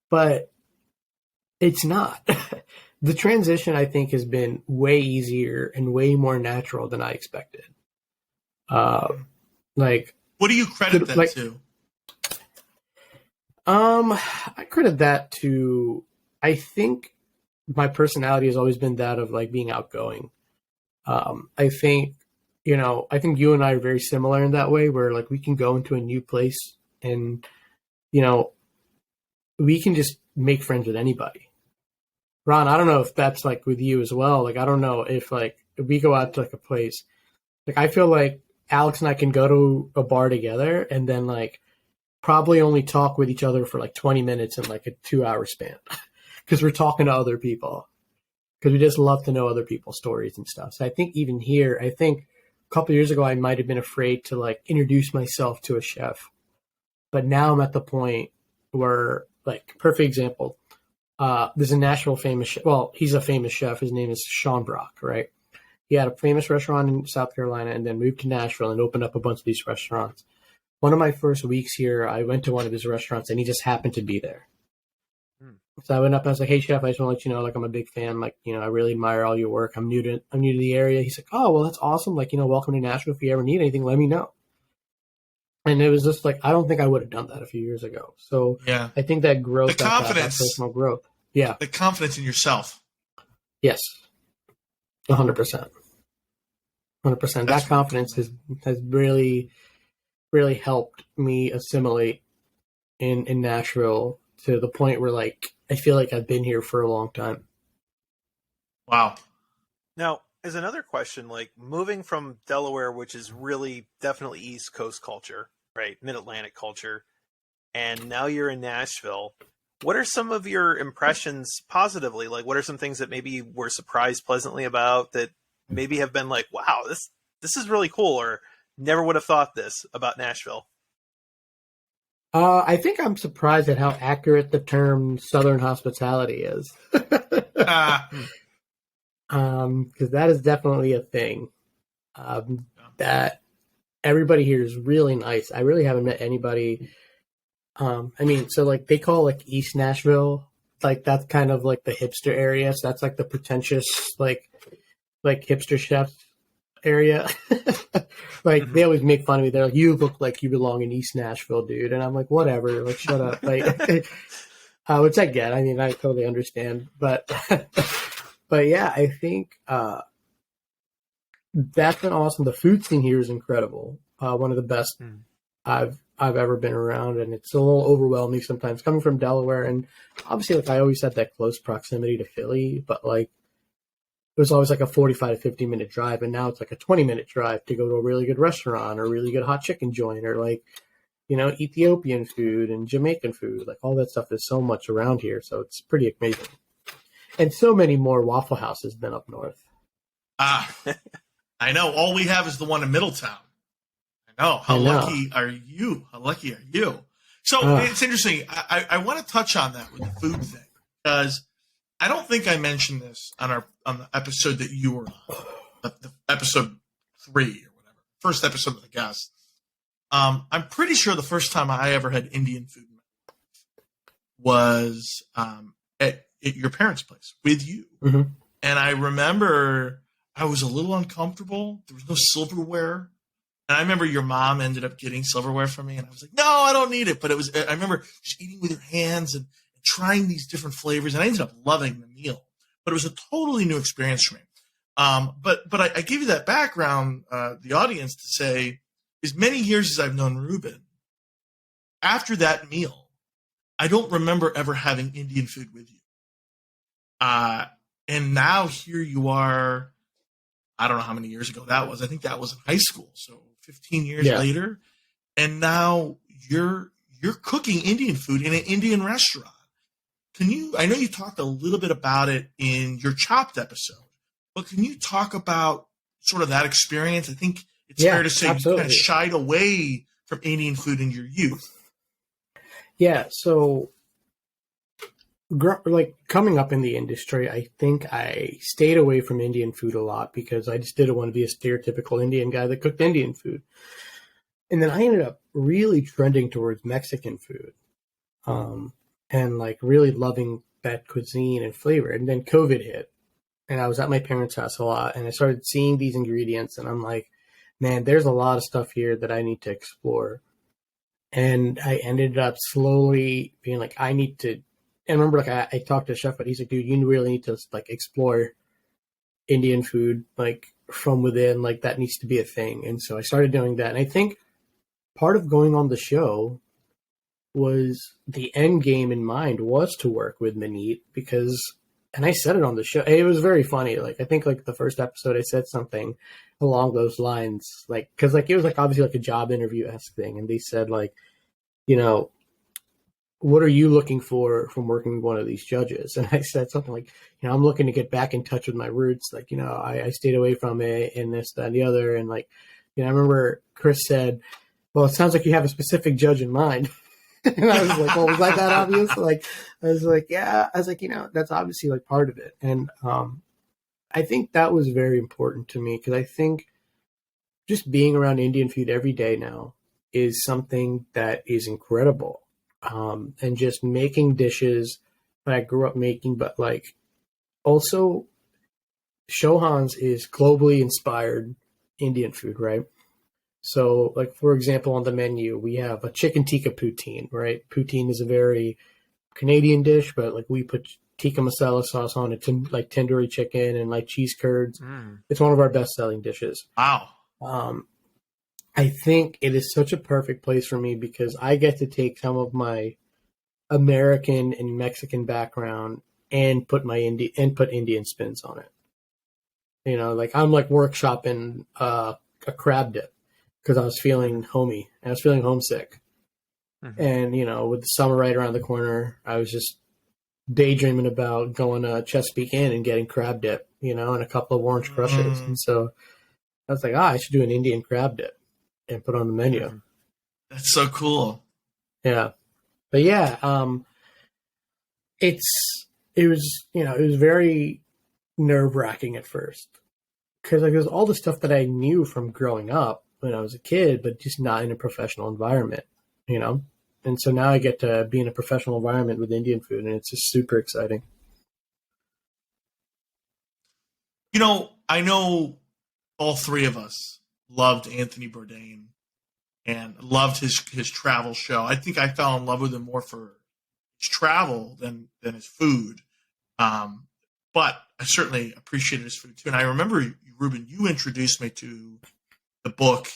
but it's not. The transition, I think, has been way easier and way more natural than I expected. Like, what do you credit that to? I credit that to, I think my personality has always been that of like being outgoing. I think you and I are very similar in that way, where like we can go into a new place and, you know, we can just make friends with anybody. Ron, I don't know if that's like with you as well. Like, I don't know if like if we go out to like a place, like I feel like Alex and I can go to a bar together and then like probably only talk with each other for like 20 minutes in like a 2-hour span because we're talking to other people, because we just love to know other people's stories and stuff. So I think even here, I think a couple of years ago, I might have been afraid to like introduce myself to a chef. But now I'm at the point where, like, perfect example, there's a Nashville famous chef. Well, he's a famous chef. His name is Sean Brock, right? He had a famous restaurant in South Carolina and then moved to Nashville and opened up a bunch of these restaurants. One of my first weeks here, I went to one of his restaurants and he just happened to be there. So I went up and I was like, hey, chef, I just want to let you know, like, I'm a big fan. Like, you know, I really admire all your work. I'm new to the area. He's like, oh, well, that's awesome. Like, you know, welcome to Nashville. If you ever need anything, let me know. And it was just like, I don't think I would have done that a few years ago. So yeah, I think that growth, the confidence, that personal growth. Yeah. The confidence in yourself. Yes. 100%. 100%. That confidence has really, really helped me assimilate in Nashville to the point where, like, I feel like I've been here for a long time. Wow. Now, as another question, like moving from Delaware, which is really definitely East Coast culture, right? Mid-Atlantic culture. And now you're in Nashville. What are some of your impressions positively? Like, what are some things that maybe you were surprised pleasantly about that maybe have been like, wow, this is really cool, or never would have thought this about Nashville? I think I'm surprised at how accurate the term Southern hospitality is. Because that is definitely a thing. That everybody here is really nice. I really haven't met anybody. I mean, so like they call like East Nashville, like that's kind of like the hipster area. So that's like the pretentious, like hipster chefs area. Like they always make fun of me. They're like, you look like you belong in East Nashville, dude. And I'm like, whatever, like shut up. Like, which I get. I mean, I totally understand. But yeah, I think that's been awesome. The food scene here is incredible. One of the best I've ever been around, and it's a little overwhelming sometimes coming from Delaware. And obviously, like I always had that close proximity to Philly, but like it was always like a 45 to 50-minute drive, and now it's like a 20-minute drive to go to a really good restaurant or a really good hot chicken joint or like, you know, Ethiopian food and Jamaican food. Like all that stuff is so much around here, so it's pretty amazing. And so many more Waffle Houses than up north. I know. All we have is the one in Middletown. I know. How lucky are you? How lucky are you? So it's interesting. I want to touch on that with the food thing because I don't think I mentioned this on the episode that you were on, the episode 3 or whatever, first episode with the guest. I'm pretty sure the first time I ever had Indian food was at your parents' place with you. Mm-hmm. And I remember I was a little uncomfortable. There was no silverware. And I remember your mom ended up getting silverware for me. And I was like, no, I don't need it. But I remember just eating with your hands and trying these different flavors. And I ended up loving the meal. But it was a totally new experience for me. But I give you that background, the audience, to say, as many years as I've known Reuben, after that meal, I don't remember ever having Indian food with you. And now here you are, I don't know how many years ago that was. I think that was in high school. So 15 years later. And now you're cooking Indian food in an Indian restaurant. I know you talked a little bit about it in your Chopped episode, but can you talk about sort of that experience? I think it's fair to say absolutely. You kind of shied away from Indian food in your youth. Yeah. So like coming up in the industry, I think I stayed away from Indian food a lot because I just didn't want to be a stereotypical Indian guy that cooked Indian food. And then I ended up really trending towards Mexican food, and like really loving that cuisine and flavor. And then COVID hit, and I was at my parents' house a lot, and I started seeing these ingredients, and I'm like, man, there's a lot of stuff here that I need to explore. And I ended up slowly being like, I need to. And remember, like I talked to a chef, but he's like, dude, you really need to like explore Indian food, like from within, like that needs to be a thing. And so I started doing that. And I think part of going on the show was the end game in mind was to work with Manit because, and I said it on the show, it was very funny. Like, I think like the first episode, I said something along those lines, like, cause like, it was like obviously like a job interview-esque thing. And they said like, you know, what are you looking for from working with one of these judges? And I said something like, you know, I'm looking to get back in touch with my roots. Like, you know, I stayed away from it and this, that, and the other. And like, you know, I remember Chris said, well, it sounds like you have a specific judge in mind. And I was like, well, was that obvious? Like, I was like, yeah. I was like, you know, that's obviously like part of it. And I think that was very important to me because I think just being around Indian food every day now is something that is incredible. And just making dishes that I grew up making, but like also Chauhan's is globally inspired Indian food, right? So like, for example, on the menu, we have a chicken tikka poutine, right? Poutine is a very Canadian dish, but like we put tikka masala sauce on it, like tandoori chicken and like cheese curds. It's one of our best selling dishes. Wow. I think it is such a perfect place for me because I get to take some of my American and Mexican background and put Indian spins on it. You know, like I'm like workshopping a crab dip because I was feeling homey. I was feeling homesick. Mm-hmm. And, you know, with the summer right around the corner, I was just daydreaming about going to Chesapeake Inn and getting crab dip, you know, and a couple of orange crushes. And so I was like, I should do an Indian crab dip and put on the menu. That's so cool. Yeah. But yeah, it was very nerve-wracking at first because like there's all the stuff that I knew from growing up when I was a kid, but just not in a professional environment, you know? And so now I get to be in a professional environment with Indian food, and it's just super exciting. You know, I know all three of us loved Anthony Bourdain and loved his travel show. I think I fell in love with him more for his travel than his food. But I certainly appreciated his food too. And I remember, Reuben, you introduced me to the book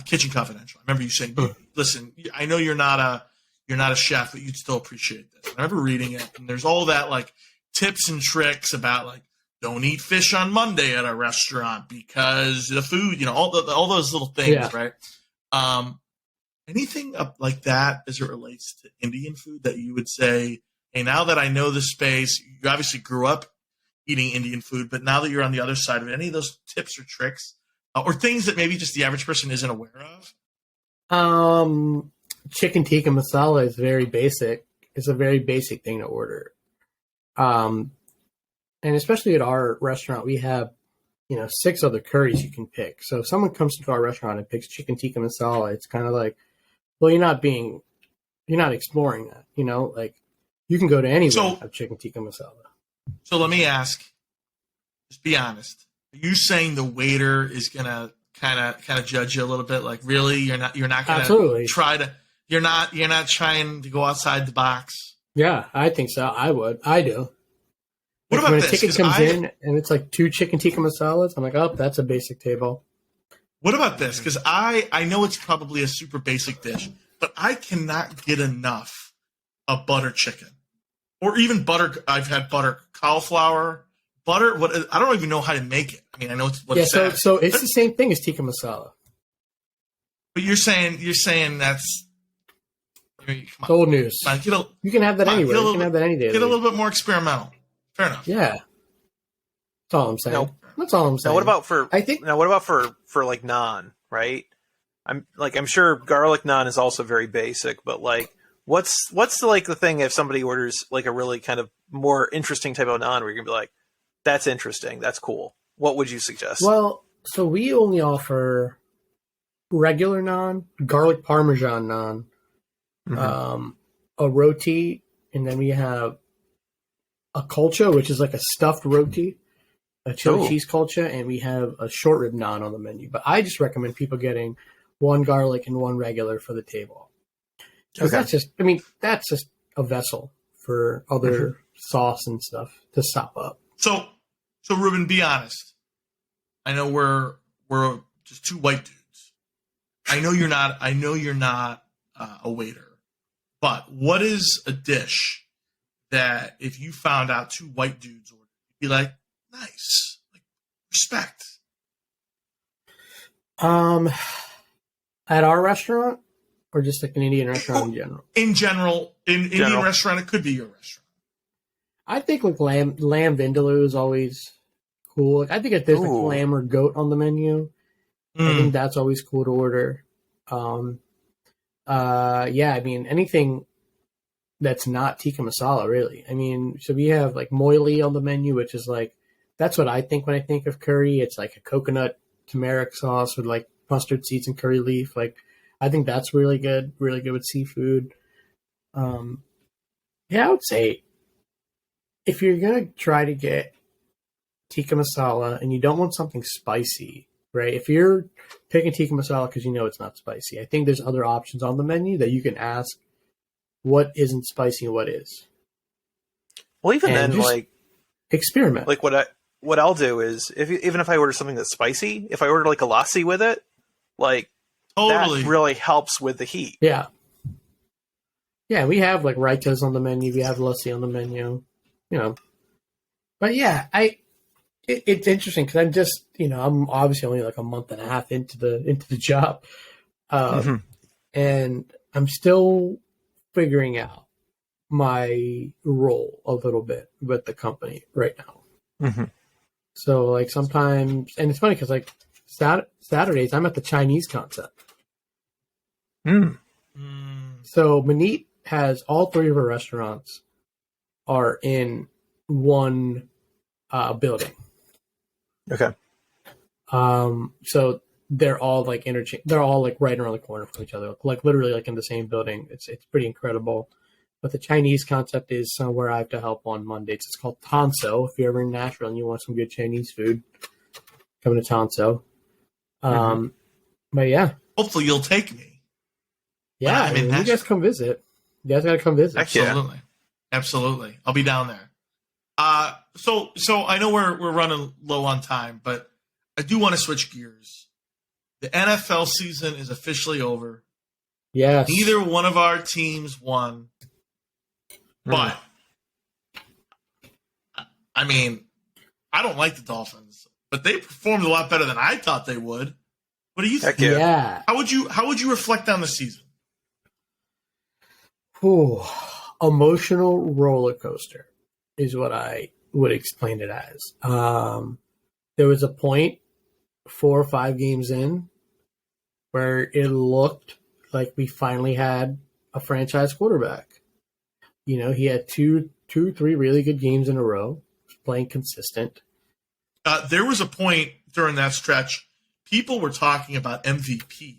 Kitchen Confidential. I remember you saying, "Listen, I know you're not a chef, but you'd still appreciate this." I remember reading it, and there's all that like tips and tricks about like don't eat fish on Monday at a restaurant because the food, all those little things, right? Anything like that as it relates to Indian food that you would say, hey, now that I know this space, you obviously grew up eating Indian food, but now that you're on the other side of it, any of those tips or tricks or things that maybe just the average person isn't aware of? Chicken tikka masala is very basic. It's a very basic thing to order. And especially at our restaurant, we have, 6 other curries you can pick. So if someone comes to our restaurant and picks chicken tikka masala, it's kind of like, well, you're not exploring that, like you can go to anywhere and have chicken tikka masala. So let me ask, just be honest. Are you saying the waiter is gonna kind of judge you a little bit? Like, really, you're not gonna you're not trying to go outside the box? Yeah, I think so. I do. What about when this? a ticket comes in and it's like 2 chicken tikka masalas, I'm like, oh, that's a basic table. What about this? Because I know it's probably a super basic dish, but I cannot get enough of butter chicken. Or even butter. I've had butter cauliflower, butter. I don't even know how to make it. I mean, I know it's what it's at. So it's the same thing as tikka masala. But you're saying that's it's old news. You can have that anywhere. You can have that any day. Get a little bit more experimental. Fair enough. Yeah, that's all I'm saying. That's all I'm saying. Now, what about for like naan? Right? I'm sure garlic naan is also very basic, but like. What's like the thing if somebody orders like a really kind of more interesting type of naan where you're gonna be like, that's interesting, that's cool. What would you suggest? Well, so we only offer regular naan, garlic parmesan naan, a roti, and then we have a kulcha, which is like a stuffed roti, a chili cheese kulcha, and we have a short rib naan on the menu. But I just recommend people getting 1 garlic and 1 regular for the table. Because that's just a vessel for other sauce and stuff to sop up. So Reuben, be honest. I know we're just 2 white dudes. I know you're not a waiter. But what is a dish that if you found out 2 white dudes ordered, you'd be like, nice, like respect? At our restaurant. Or just like an Indian restaurant in general? In general, Indian restaurant, it could be your restaurant. I think like lamb vindaloo is always cool. Like, I think if there's like lamb or goat on the menu, I think that's always cool to order. Anything that's not tikka masala, really. I mean, so we have like moili on the menu, which is like, that's what I think when I think of curry. It's like a coconut turmeric sauce with like mustard seeds and curry leaf. Like, I think that's really good with seafood. I would say if you're going to try to get tikka masala and you don't want something spicy, right? If you're picking tikka masala because you know it's not spicy, I think there's other options on the menu that you can ask what isn't spicy and what is. Well, even then, like experiment. Like what I'll do is even if I order something that's spicy, if I order like a lassi with it, like totally. That really helps with the heat. Yeah. Yeah, we have like raitas on the menu. We have lassi on the menu, But yeah, it's interesting because I'm just, I'm obviously only like a month and a half into the job, and I'm still figuring out my role a little bit with the company right now. So like sometimes, and it's funny because like Saturdays I'm at the Chinese concept. So Manit has all 3 of her restaurants are in one building. Okay. So they're all like they're all like right around the corner from each other, like literally like in the same building. It's pretty incredible. But the Chinese concept is somewhere I have to help on Mondays. It's called Tanso. If you're ever in Nashville and you want some good Chinese food, come to Tanso. But yeah. Hopefully you'll take me. Yeah, I mean, you guys come visit. You guys got to come visit. Absolutely. Absolutely. I'll be down there. So I know we're running low on time, but I do want to switch gears The NFL season is officially over. Yes. Neither one of our teams won. But, I mean, I don't like the Dolphins, but they performed a lot better than I thought they would. What do you think? Yeah. How would you reflect on the season? Ooh, emotional roller coaster is what I would explain it as. There was a point 4 or 5 games in where it looked like we finally had a franchise quarterback. You know, he had 3 really good games in a row, playing consistent. There was a point during that stretch, people were talking about MVP.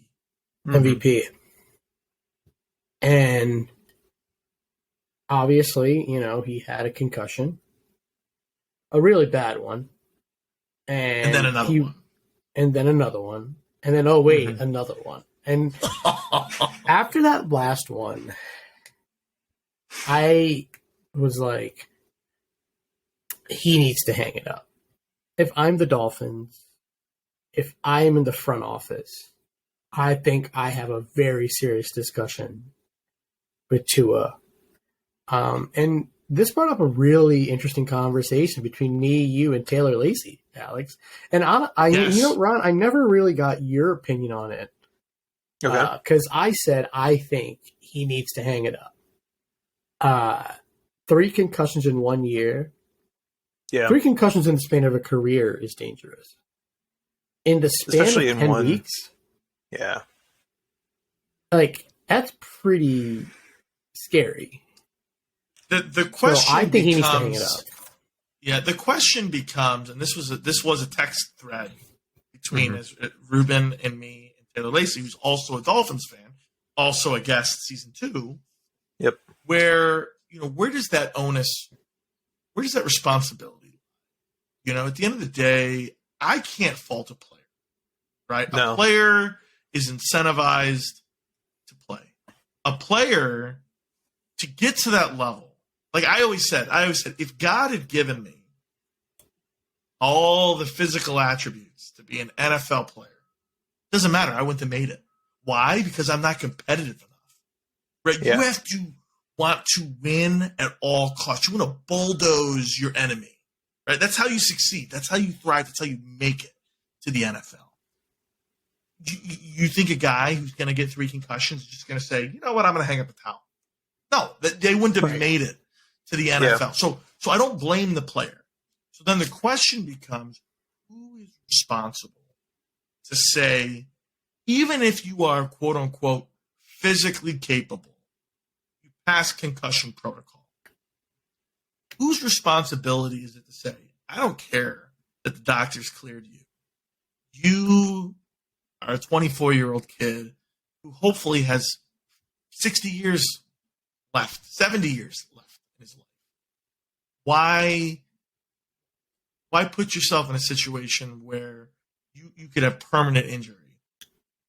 MVP. And obviously, you know, he had a concussion, a really bad one. And then another one. And then another one. And then, another one. And after that last one, I was like, he needs to hang it up. If I'm the Dolphins, if I am in the front office, I think I have a very serious discussion with Tua. And this brought up a really interesting conversation between me, you, and Taylor Lacey, Alex. And yes. You know, Ron, I never really got your opinion on it. Okay. Because I said I think he needs to hang it up. 3 concussions in 1 year. Yeah. 3 concussions in the span of a career is dangerous. In the span Especially of in 10 weeks. Yeah. Like, that's pretty scary. The question so I think becomes, he needs to hang it up. Yeah, the question becomes, and this was a text thread between Reuben and me and Taylor Lacey, who's also a Dolphins fan, also a guest season 2. Yep. Where does that onus, where does that responsibility? You know, at the end of the day, I can't fault a player, right? No. A player is incentivized to play. A player, to get to that level, like I always said, if God had given me all the physical attributes to be an NFL player, doesn't matter. I wouldn't have made it. Why? Because I'm not competitive enough. Right? Yeah. You have to want to win at all costs. You want to bulldoze your enemy. Right? That's how you succeed. That's how you thrive. That's how you make it to the NFL. You think a guy who's going to get 3 concussions is just going to say, you know what, I'm going to hang up the towel. No, they wouldn't have made it to the NFL. Yeah. So I don't blame the player. So then the question becomes, who is responsible to say, even if you are, quote unquote, physically capable, you pass concussion protocol, whose responsibility is it to say, I don't care that the doctors cleared you. You are a 24-year-old kid who hopefully has 60 years left, 70 years left in his life. Why put yourself in a situation where you could have permanent injury?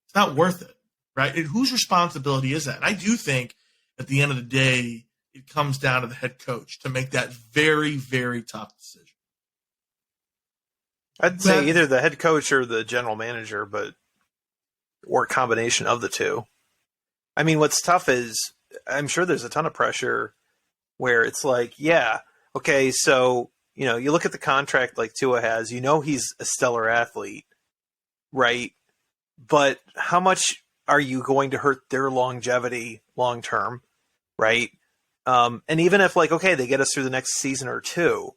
It's not worth it, right? And whose responsibility is that? And I do think at the end of the day, it comes down to the head coach to make that very, very tough decision. I'd say either the head coach or the general manager, or a combination of the two. I mean, what's tough is I'm sure there's a ton of pressure where it's like, yeah, okay, so, you know, you look at the contract like Tua has, you know he's a stellar athlete, right? But how much are you going to hurt their longevity long term, right? And even if, like, okay, they get us through the next season or 2,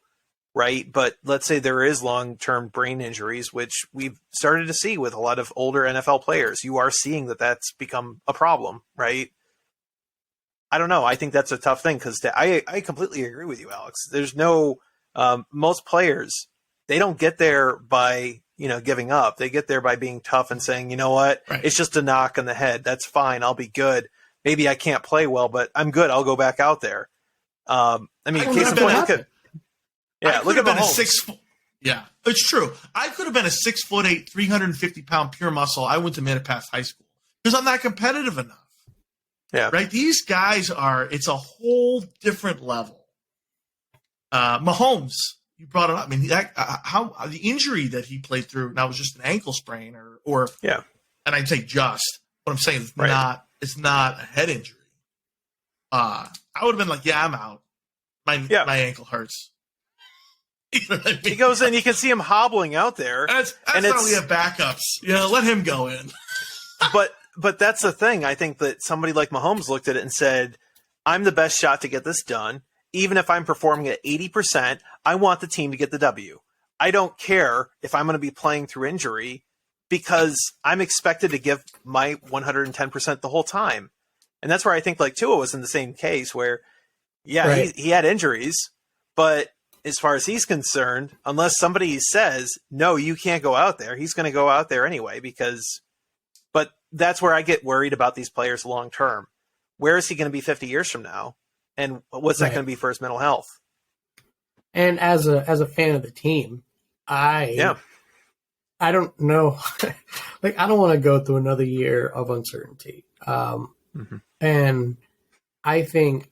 right? But let's say there is long-term brain injuries, which we've started to see with a lot of older NFL players. You are seeing that that's become a problem, right? I don't know. I think that's a tough thing because I completely agree with you, Alex. There's no most players, they don't get there by, you know, giving up. They get there by being tough and saying, you know what, It's just a knock on the head. That's fine. I'll be good. Maybe I can't play well, but I'm good. I'll go back out there. I mean, case in point, look at Mahomes. Yeah, it's true. I could have been a 6'8", 350-pound pure muscle. I wouldn't have made it past high school because I'm not competitive enough. Yeah. Right. These guys it's a whole different level. Mahomes, you brought it up. I mean, how the injury that he played through now was just an ankle sprain or and I'd say just, but I'm saying it's not a head injury. I would have been like, yeah, I'm out. My ankle hurts. You know what I mean? He goes in, you can see him hobbling out there. That's how we have backups. Let him go in. But that's the thing. I think that somebody like Mahomes looked at it and said, I'm the best shot to get this done. Even if I'm performing at 80%, I want the team to get the W. I don't care if I'm going to be playing through injury because I'm expected to give my 110% the whole time. And that's where I think like Tua was in the same case where, he had injuries, but as far as he's concerned, unless somebody says, no, you can't go out there, he's going to go out there anyway but that's where I get worried about these players long term. Where is he going to be 50 years from now? And what's that going to be for his mental health? And as a fan of the team, I don't know. Like, I don't want to go through another year of uncertainty. And I think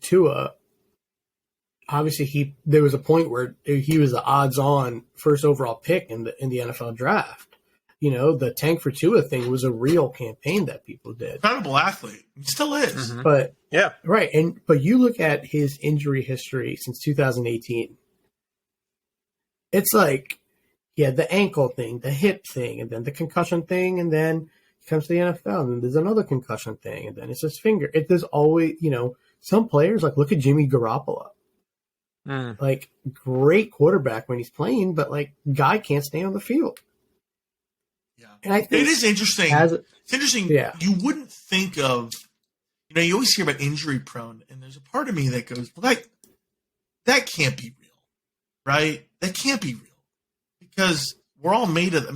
Tua, obviously there was a point where he was the odds-on first overall pick in the NFL draft. The tank for Tua thing was a real campaign that people did. Incredible athlete. He still is. Mm-hmm. But right. But you look at his injury history since 2018. It's like he had the ankle thing, the hip thing, and then the concussion thing, and then he comes to the NFL, and there's another concussion thing, and then it's his finger. There's always, some players, like, look at Jimmy Garoppolo. Like, great quarterback when he's playing, but, like, guy can't stay on the field. Yeah. And I think it is interesting. It's interesting. Yeah. You wouldn't think of, you always hear about injury prone, and there's a part of me that goes, well, that can't be real, right? That can't be real because we're all made of.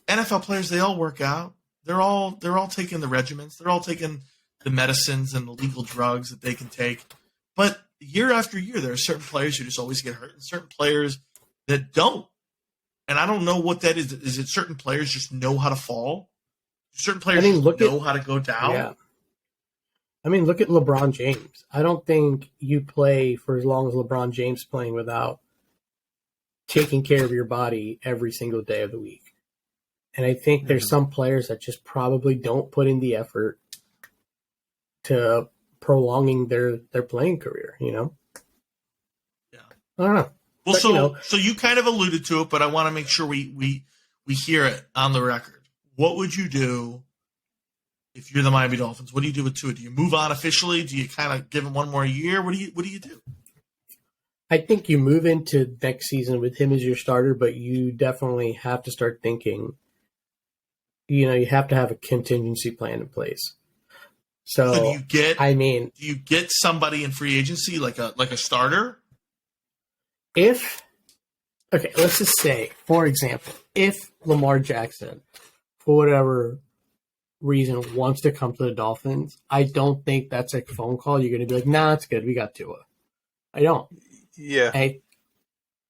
NFL players, they all work out. They're all taking the regimens. They're all taking the medicines and the legal drugs that they can take. But year after year, there are certain players who just always get hurt, and certain players that don't. And I don't know what that is. Is it certain players just know how to fall? Certain players know how to go down? Yeah. Look at LeBron James. I don't think you play for as long as LeBron James playing without taking care of your body every single day of the week. And I think there's some players that just probably don't put in the effort to prolonging their playing career, Yeah. I don't know. Well, but, so you kind of alluded to it, but I want to make sure we hear it on the record. What would you do if you're the Miami Dolphins? What do you do with Tua? Do you move on officially? Do you kind of give him one more year? What do you do? I think you move into next season with him as your starter, but you definitely have to start thinking, you have to have a contingency plan in place. So do you get somebody in free agency like a starter? Let's just say, for example, if Lamar Jackson, for whatever reason, wants to come to the Dolphins, I don't think that's a phone call you're going to be like, nah, it's good. We got Tua. I don't. Yeah. I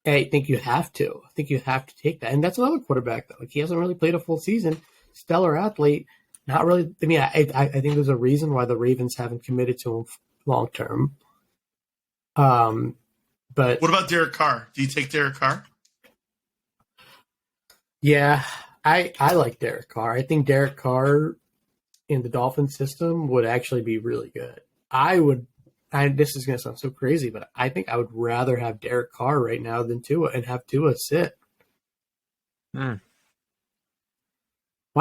think you have to. I think you have to take that. And that's another quarterback, though. Like, he hasn't really played a full season. Stellar athlete. Not really. I think there's a reason why the Ravens haven't committed to him long term. But what about Derek Carr? Do you take Derek Carr? Yeah, I like Derek Carr. I think Derek Carr in the Dolphins system would actually be really good. This is going to sound so crazy, but I think I would rather have Derek Carr right now than Tua and have Tua sit. Why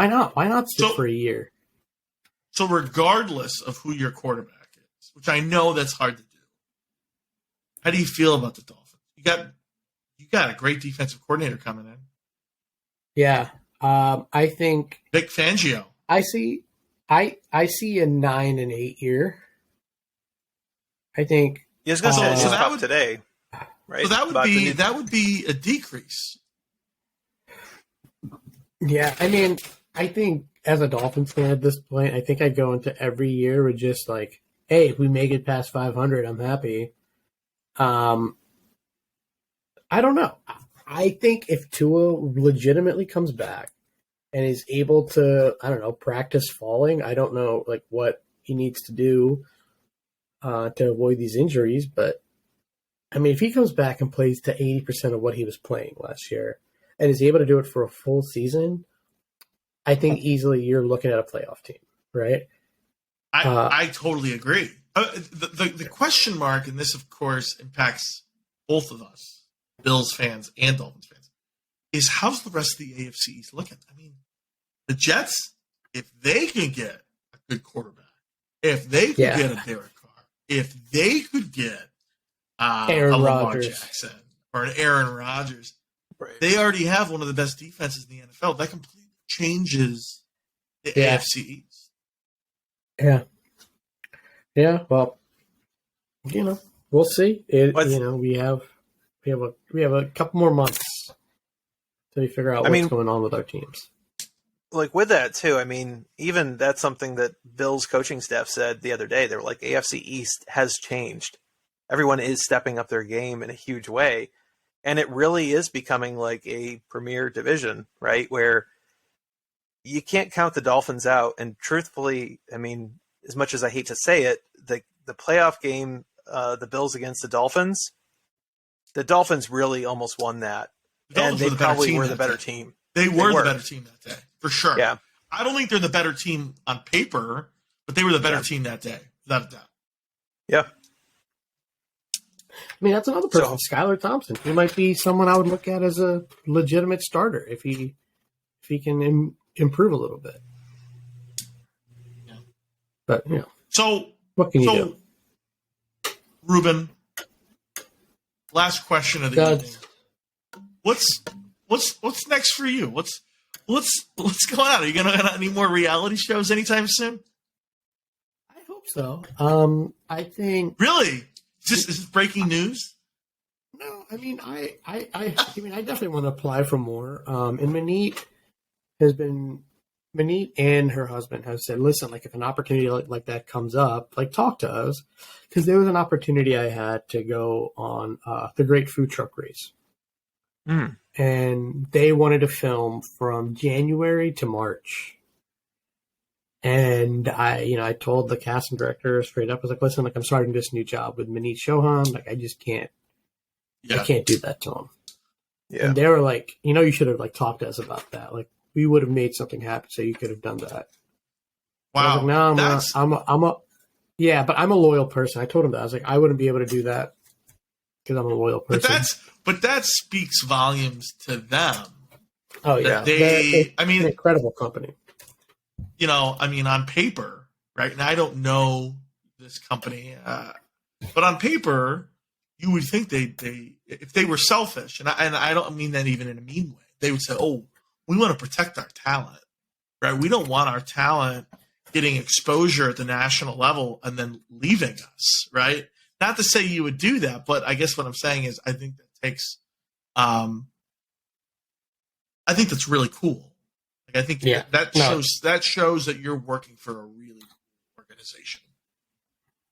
not? Why not sit for a year? So regardless of who your quarterback is, which I know that's hard to do, how do you feel about the Dolphins? You got a great defensive coordinator coming in. Yeah, I think Vic Fangio. I see a 9-8 year. I think. Yeah, I was going to say it's just up today, right? So that would be a decrease. Yeah, I think as a Dolphins fan at this point, I think I'd go into every year with just like, hey, if we make it past 500, I'm happy. I don't know. I think if Tua legitimately comes back and is able to, practice falling, I don't know like what he needs to do to avoid these injuries. But if he comes back and plays to 80% of what he was playing last year and is able to do it for a full season, I think easily you're looking at a playoff team, right? I totally agree. The question mark, and this, of course, impacts both of us, Bills fans and Dolphins fans, is how's the rest of the AFC East looking? I mean, the Jets, if they can get a good quarterback, if they could get a Derek Carr, if they could get a Lamar Jackson or an Aaron Rodgers, they already have one of the best defenses in the NFL. That completely changes the AFC East. Yeah. Yeah, well, we'll see. We have a couple more months till we figure out what's going on with our teams. Like with that too, I mean, even that's something that Bill's coaching staff said the other day. They were like, AFC East has changed. Everyone is stepping up their game in a huge way. And it really is becoming like a premier division, right? Where you can't count the Dolphins out. And truthfully, I mean, as much as I hate to say it, the playoff game, the Bills against the Dolphins really almost won that. And they probably were the better team. They were the better team that day, for sure. Yeah. I don't think they're the better team on paper, but they were the better team that day, without a doubt. Yeah. I mean, that's another person, Skylar Thompson. He might be someone I would look at as a legitimate starter if he can improve a little bit. Yeah. But so what can you do? Reuben, last question of the evening. What's next for you? What's going on? Are you gonna have any more reality shows anytime soon? I hope so. I think really. Is this breaking news? No, I mean, I definitely want to apply for more. And Manit and her husband have said, listen, like if an opportunity like that comes up, like talk to us, because there was an opportunity I had to go on the Great Food Truck Race, and they wanted to film from January to March. And I told the casting director straight up, I was like, listen, like I'm starting this new job with Manit Chauhan. Like I just can't, I can't do that to him. Yeah. And they were like, you should have like talked to us about that. Like we would have made something happen. So you could have done that. Wow. Like, no, but I'm a loyal person. I told him that. I was like, I wouldn't be able to do that because I'm a loyal person. But that speaks volumes to them. Oh yeah. They're an incredible company. On paper, right? And I don't know this company, but on paper, you would think they if they were selfish, and I don't mean that even in a mean way, they would say, "Oh, we want to protect our talent, right? We don't want our talent getting exposure at the national level and then leaving us, right?" Not to say you would do that, but I guess what I'm saying is I think that takes, I think that's really cool. I think that shows that you're working for a really good organization.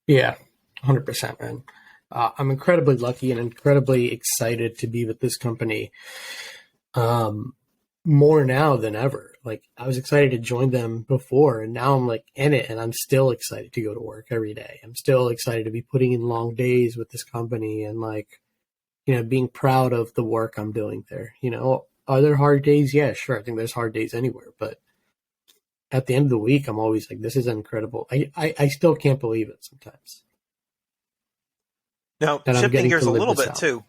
Yeah, 100%, man. I'm incredibly lucky and incredibly excited to be with this company more now than ever. Like I was excited to join them before, and now I'm like in it, and I'm still excited to go to work every day. I'm still excited to be putting in long days with this company and being proud of the work I'm doing there. Are there hard days? Yeah, sure. I think there's hard days anywhere. But at the end of the week, I'm always like, this is incredible. I still can't believe it sometimes. Now, shifting gears a little bit, too.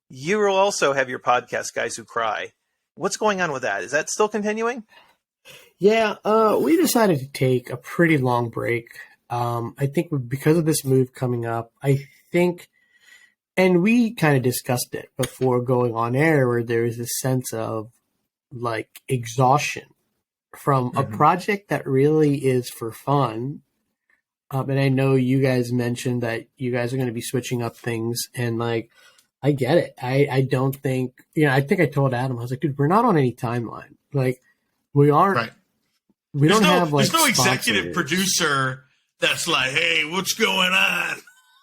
You will also have your podcast, Guys Who Cry. What's going on with that? Is that still continuing? Yeah, we decided to take a pretty long break. I think because of this move coming up, and we kind of discussed it before going on air, where there is a sense of like exhaustion from a project that really is for fun. And I know you guys mentioned that you guys are going to be switching up things, and like, I get it. I don't think, I think I told Adam, I was like, dude, we're not on any timeline. Like we aren't, right. There's no executive producer that's like, hey, what's going on?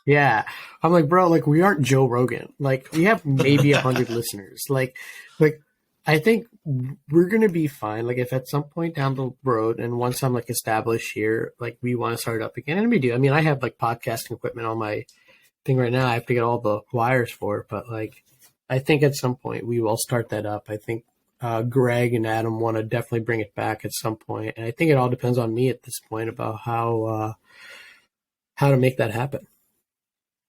Yeah. I'm like, bro, like we aren't Joe Rogan. Like we have maybe 100 listeners. Like I think we're going to be fine. Like if at some point down the road and once I'm like established here, like we want to start up again, and we do. I mean, I have like podcasting equipment on my thing right now. I have to get all the wires for it, but like I think at some point we will start that up. I think Greg and Adam want to definitely bring it back at some point. And I think it all depends on me at this point about how to make that happen.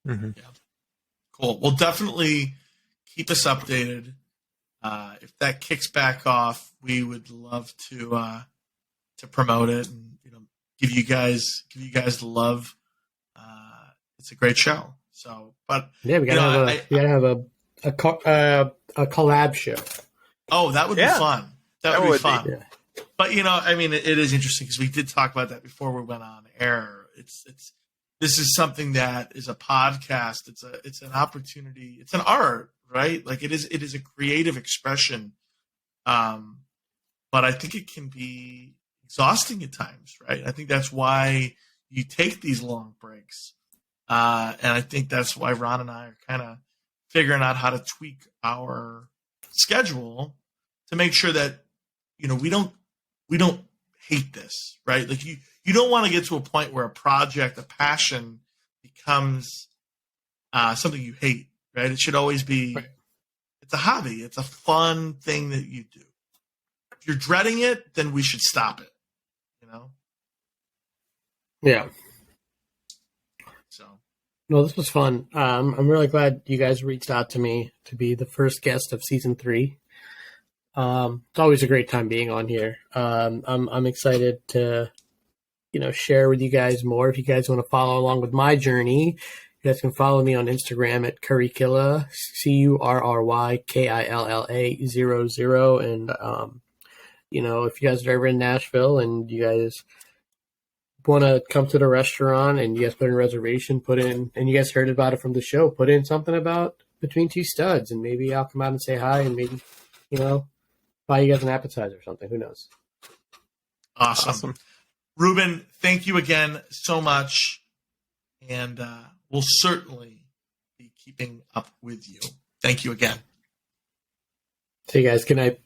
Mm-hmm. Yeah. Cool. Well, definitely keep us updated. If that kicks back off, we would love to promote it and give you guys the love. It's a great show. So, but yeah, we gotta have a collab show. Oh, that would be fun. That would be fun. Yeah. But it is interesting because we did talk about that before we went on air. This is something that is a podcast. It's an opportunity. It's an art, right? Like it is a creative expression. But I think it can be exhausting at times, right? I think that's why you take these long breaks. And I think that's why Ron and I are kind of figuring out how to tweak our schedule to make sure that, we don't hate this, right? Like you don't want to get to a point where a project, a passion becomes something you hate, right? It should always be, It's a hobby. It's a fun thing that you do. If you're dreading it, then we should stop it, Yeah. So. No, this was fun. I'm really glad you guys reached out to me to be the first guest of season 3. It's always a great time being on here. I'm excited to, share with you guys more. If you guys want to follow along with my journey, you guys can follow me on Instagram at Currykilla, CurryKilla00. And, if you guys are ever in Nashville and you guys want to come to the restaurant and you guys put in a reservation, and you guys heard about it from the show, put in something about Between Two Studs, and maybe I'll come out and say hi and maybe, buy you guys an appetizer or something. Who knows? Awesome. Reuben, thank you again so much. And we'll certainly be keeping up with you. Thank you again. See you guys. Good night.